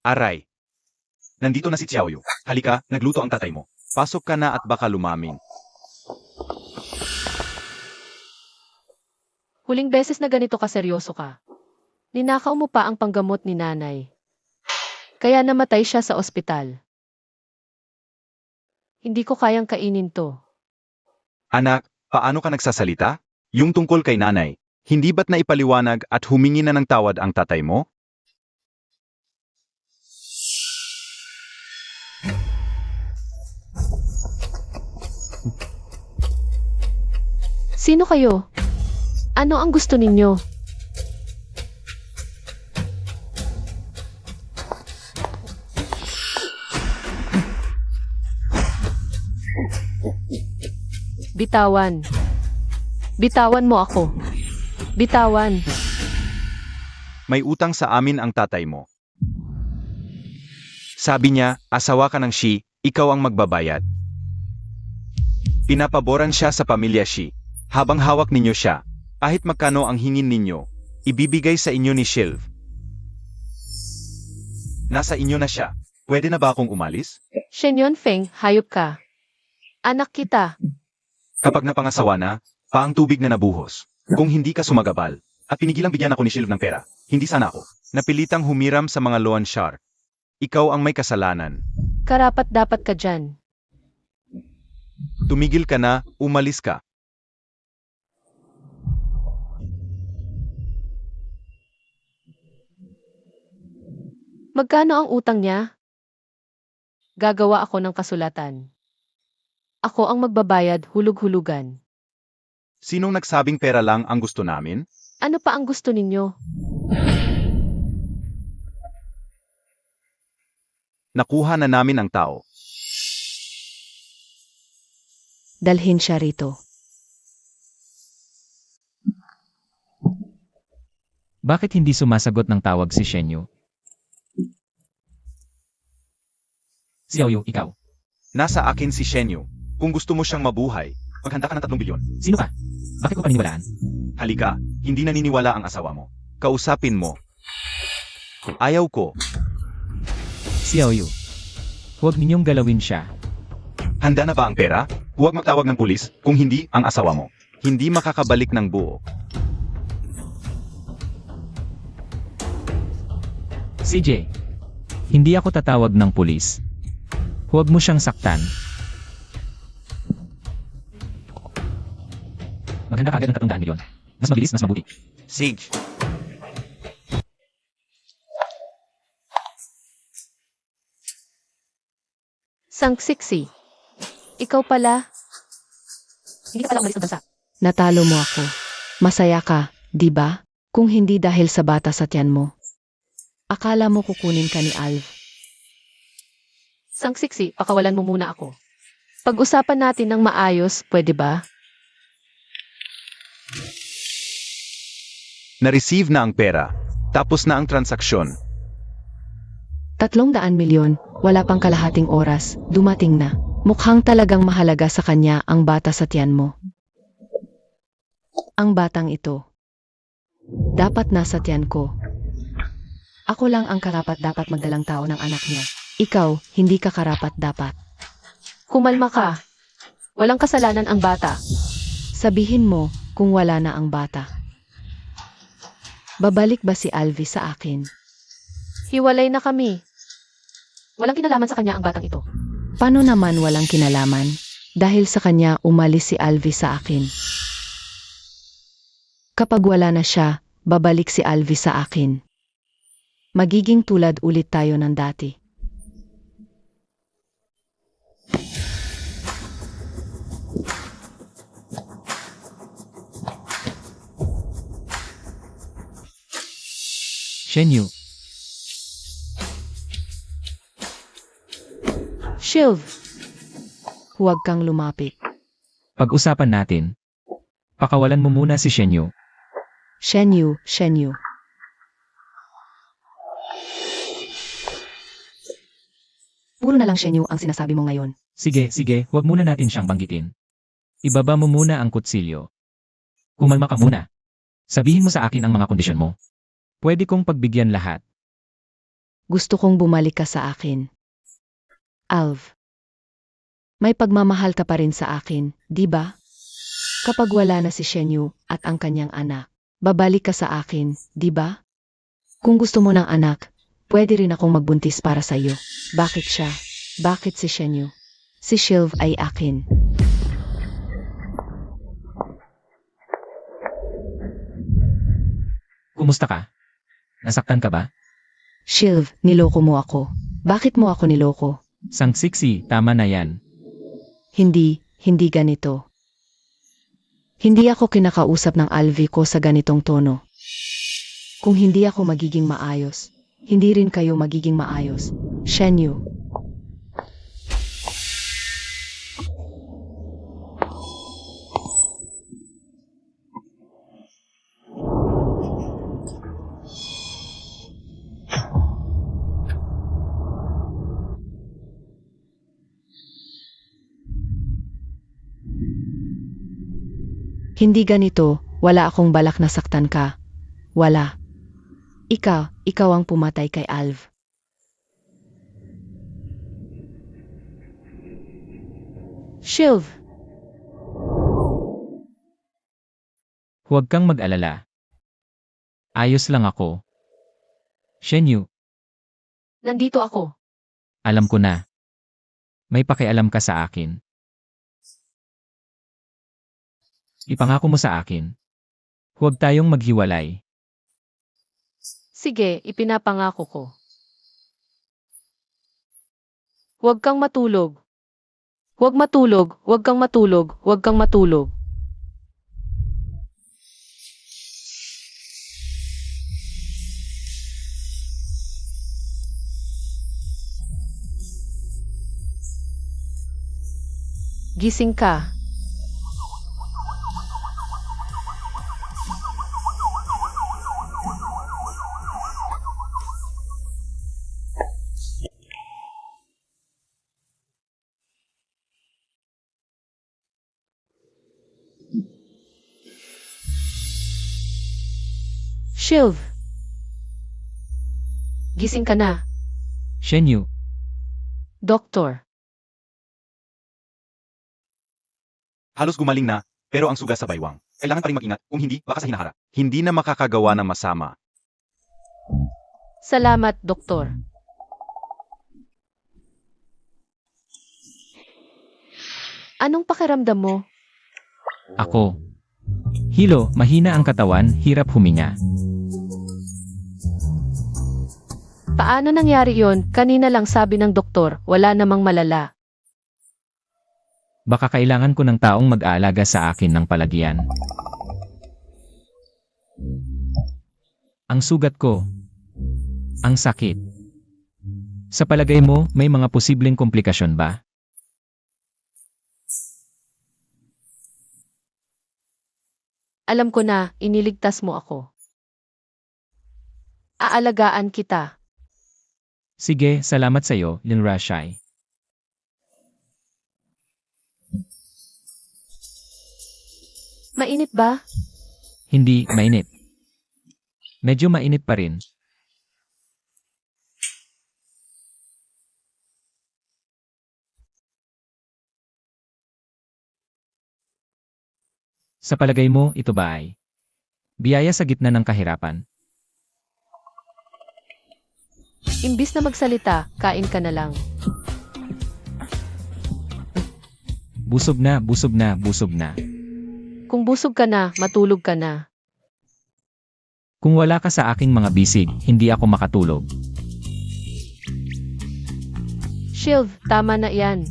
Aray. Nandito na si Xiaoyu. Halika, nagluto ang tatay mo. Pasok ka na at baka lumamin. huling beses na ganito kaseryoso ka. Ninakaw mo pa ang panggamot ni nanay. Kaya namatay siya sa ospital. Hindi ko kayang kainin to. Anak, paano ka nagsasalita? Yung tungkol kay nanay, hindi ba't naipaliwanag at humingi na ng tawad ang tatay mo? Sino kayo? Ano ang gusto ninyo? Bitawan. Bitawan mo ako. Bitawan. May utang sa amin ang tatay mo. Sabi niya, asawa ka ng Shi, ikaw ang magbabayad. Pinapaboran siya sa pamilya Shi. Habang hawak ninyo siya, kahit magkano ang hingin ninyo, ibibigay sa inyo ni Shilv. Nasa inyo na siya. Pwede na ba akong umalis? Shen Yunfeng, hayop ka. Anak kita. Kapag napangasawa na, paang tubig na nabuhos. Kung hindi ka sumagabal, at pinigilang bigyan ako ni Shilv ng pera, hindi sana ako. Napilitang humiram sa mga loan shark. Ikaw ang may kasalanan. Karapat dapat ka dyan. Tumigil ka na, umalis ka. Magkano ang utang niya? Gagawa ako ng kasulatan. Ako ang magbabayad hulug-hulugan. Sinong nagsabing pera lang ang gusto namin? Ano pa ang gusto ninyo? Nakuha na namin ang tao. Dalhin siya rito. Bakit hindi sumasagot ng tawag si Shenyu? Xiaoyu, ikaw. Nasa akin si Shenyu. Kung gusto mo siyang mabuhay, maghanda ka ng 3 bilyon. Sino ka? Bakit ko paniniwalaan? Halika, hindi naniniwala ang asawa mo. Kausapin mo. Ayaw ko. Xiaoyu. Huwag ninyong galawin siya. Handa na ba ang pera? Huwag magtawag ng pulis kung hindi ang asawa mo. Hindi makakabalik ng buo. CJ. Hindi ako tatawag ng pulis. Huwag mo siyang saktan. Maganda kagad ng 300 milyon. Mas mabilis, mas mabuti. Sage. Sangksiksi. Ikaw pala. Hindi ka pala umalis ng bansa. Natalo mo ako. Masaya ka, di ba? Kung hindi dahil sa bata sa tiyan mo. Akala mo kukunin ka ni Alv. Sangksiksi, pakawalan mo muna ako. Pag-usapan natin ng maayos, pwede ba? Na-receive na ang pera. Tapos na ang transaksyon. 300 milyon, wala pang kalahating oras, dumating na. Mukhang talagang mahalaga sa kanya ang bata sa tiyan mo. Ang batang ito. Dapat nasa tiyan ko. Ako lang ang karapat dapat magdalang tao ng anak niya. Ikaw, hindi ka karapat dapat. Kumalma ka. Walang kasalanan ang bata. Sabihin mo kung wala na ang bata. Babalik ba si Alvi sa akin? Hiwalay na kami. Walang kinalaman sa kanya ang batang ito. Paano naman walang kinalaman? Dahil sa kanya umalis si Alvi sa akin. Kapag wala na siya, babalik si Alvi sa akin. Magiging tulad ulit tayo ng dati. Shenyu, Shiv! Huwag kang lumapit. pag-usapan natin. Pakawalan mo muna si Shenyu. Shenyu. Puro na lang Shenyu ang sinasabi mo ngayon. Sige, huwag muna natin siyang banggitin. Ibaba mo muna ang kutsilyo. Kumalma ka muna. Sabihin mo sa akin ang mga kondisyon mo. Pwede kong pagbigyan lahat. Gusto kong bumalik ka sa akin. Alv. May pagmamahal ka pa rin sa akin, di ba? Kapag wala na si Shenyu at ang kanyang anak, babalik ka sa akin, di ba? Kung gusto mo ng anak, pwede rin akong magbuntis para sa iyo. Bakit siya? Bakit si Shenyu? Si Shilv ay akin. Kumusta ka? Nasaktan ka ba? Shilv, niloko mo ako. Bakit mo ako niloko? Sangsiksi, tama na yan. Hindi ganito. Hindi ako kinakausap ng Alvi ko sa ganitong tono. Kung hindi ako magiging maayos, hindi rin kayo magiging maayos. Shenyu. Hindi ganito, wala akong balak na saktan ka. Wala. Ikaw ang pumatay kay Alv. Shilv, Huwag kang mag-alala. Ayos lang ako. Shenyu, Nandito ako. alam ko na. May pakialam ka sa akin. Ipangako mo sa akin. Huwag tayong maghiwalay. Sige, ipinapangako ko. Huwag kang matulog. Huwag matulog, huwag kang matulog, huwag kang matulog. Gising ka. Shilv. Gising ka na, Shenyu, Doktor. Halos gumaling na, pero ang suga sa baywang. Kailangan pa rin mag-ingat, kung hindi, baka sa hinahara. Hindi na makakagawa ng masama. Salamat, Doktor. Anong pakiramdam mo? ako. Hilo, mahina ang katawan, hirap huminga. Paano nangyari yon? Kanina lang sabi ng doktor, wala namang malala. Baka kailangan ko ng taong mag-aalaga sa akin ng palagyan. Ang sugat ko. Ang sakit. Sa palagay mo, may mga posibleng komplikasyon ba? Alam ko na, iniligtas mo ako. Aalagaan kita. Sige, salamat sa'yo, Linrashai. Mainit ba? Hindi, mainit. Medyo mainit pa rin. Sa palagay mo, ito ba ay biyaya sa gitna ng kahirapan? Imbis na magsalita, kain ka na lang. Busog na, busog na, busog na. Kung busog ka na, matulog ka na. Kung wala ka sa aking mga bisig, hindi ako makatulog. Shiv, tama na yan.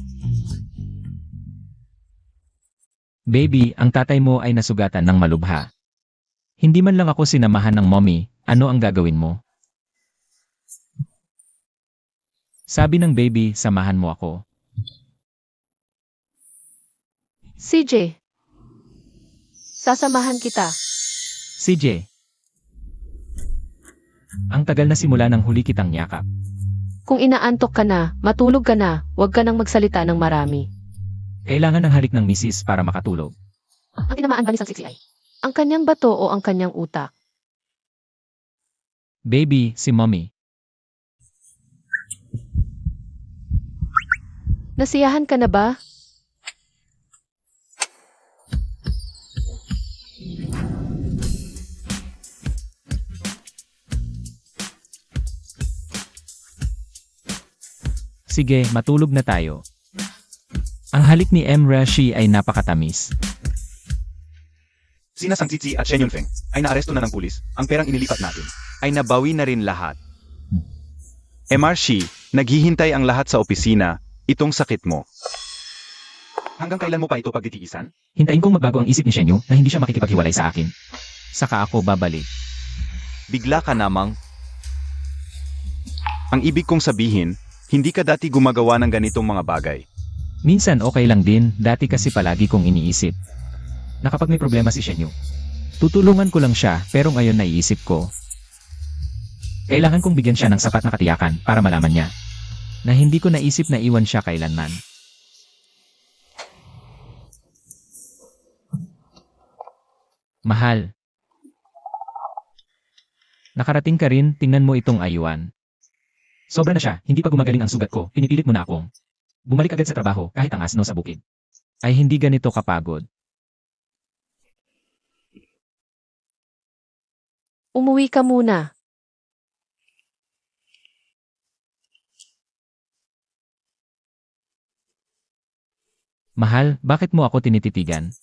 Baby, ang tatay mo ay nasugatan ng malubha. Hindi man lang ako sinamahan ng mommy, ano ang gagawin mo? Sabi ng baby, samahan mo ako. CJ, sasamahan kita. CJ. Ang tagal na simula ng huli kitang yakap. Kung inaantok ka na, matulog ka na, huwag ka nang magsalita ng marami. Kailangan ng halik ng misis para makatulog. Ang tinamaan ba ni Sang CCI? Ang kanyang bato o ang kanyang utak? Baby, si mommy. Nasiyahan ka na ba? Sige, matulog na tayo. Ang halik ni Rashi ay napakatamis. Sina Sang Zizi at Shen Yunfeng ay naaresto na ng pulis. Ang perang inilipat natin ay nabawi na rin lahat. MRC, naghihintay ang lahat sa opisina, itong sakit mo. Hanggang kailan mo pa ito pagtitiisan? Hintayin kong magbago ang isip ni Shenyu na hindi siya makikipaghiwalay sa akin. Saka ako babalik. Bigla ka namang. Ang ibig kong sabihin, hindi ka dati gumagawa ng ganitong mga bagay. Minsan okay lang din, dati kasi palagi kong iniisip. Na kapag may problema si Shenyu, tutulungan ko lang siya pero ngayon naiisip ko. Kailangan kong bigyan siya ng sapat na katiyakan para malaman niya na hindi ko naisip na iwan siya kailanman. Mahal. Nakarating ka rin, tingnan mo itong ayuan. Sobra na siya, hindi pa gumagaling ang sugat ko, pinipilit mo na akong bumalik agad sa trabaho kahit ang asno sa bukid. Ay hindi ganito kapagod. Umuwi ka muna. Mahal, bakit mo ako tinititigan?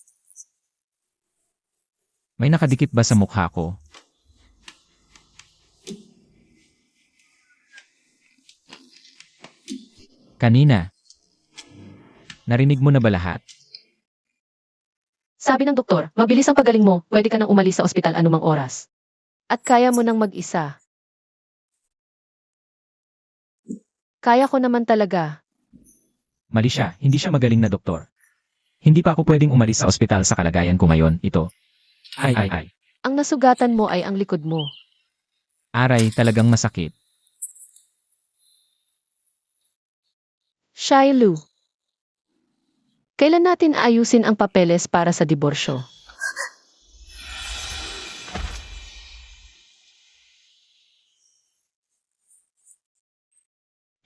May nakadikit ba sa mukha ko? Kanina. Narinig mo na ba lahat? Sabi ng doktor, mabilis ang pagaling mo, pwede ka nang umalis sa ospital anumang oras. At kaya mo nang mag-isa. Kaya ko naman talaga. Mali siya, hindi siya magaling na doktor. Hindi pa ako pwedeng umalis sa ospital sa kalagayan ko ngayon, ito. Ay. Ang nasugatan mo ay ang likod mo. Aray, talagang masakit. Shilu. Kailan natin ayusin ang papeles para sa diborsyo?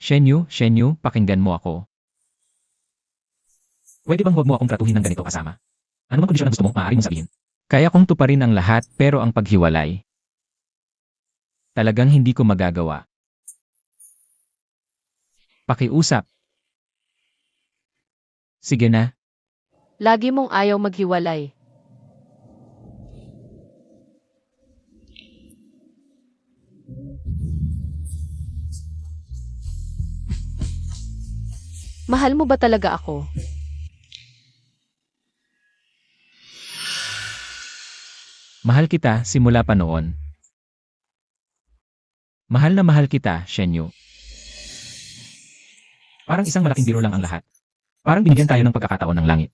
Shenyu, pakinggan mo ako. Pwede bang huwag mo akong tratuhin ng ganito kasama? Ano mang kondisyon ang gusto mo, maaari mong sabihin. Kaya kong tuparin ang lahat pero ang paghiwalay. Talagang hindi ko magagawa. Pakiusap. Sige na. Lagi mong ayaw maghiwalay. Mahal mo ba talaga ako? Mahal kita simula pa noon. Mahal na mahal kita, Shenyu. Parang isang malaking biro lang ang lahat. Parang binigyan tayo ng pagkakataon ng langit.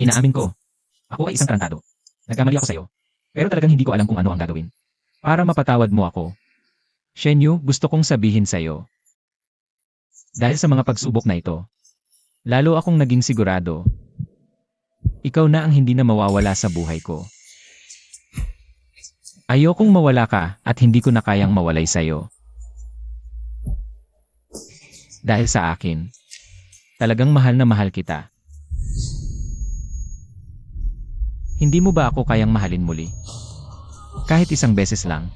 Inaamin ko. Ako ay isang tarantado. Nagkamali ako sa'yo. Pero talagang hindi ko alam kung ano ang gagawin. Para mapatawad mo ako. Shenyu, gusto kong sabihin sa'yo. Dahil sa mga pagsubok na ito, lalo akong naging sigurado. Ikaw na ang hindi na mawawala sa buhay ko. Ayokong mawala ka at hindi ko na kayang mawalay sa'yo. Dahil sa akin, talagang mahal na mahal kita. Hindi mo ba ako kayang mahalin muli? Kahit isang beses lang.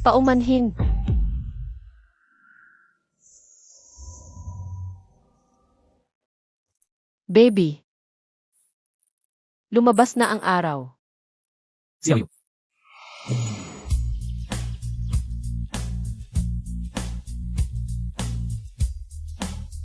Paumanhin. Baby. Lumabas na ang araw. Xiaoyu,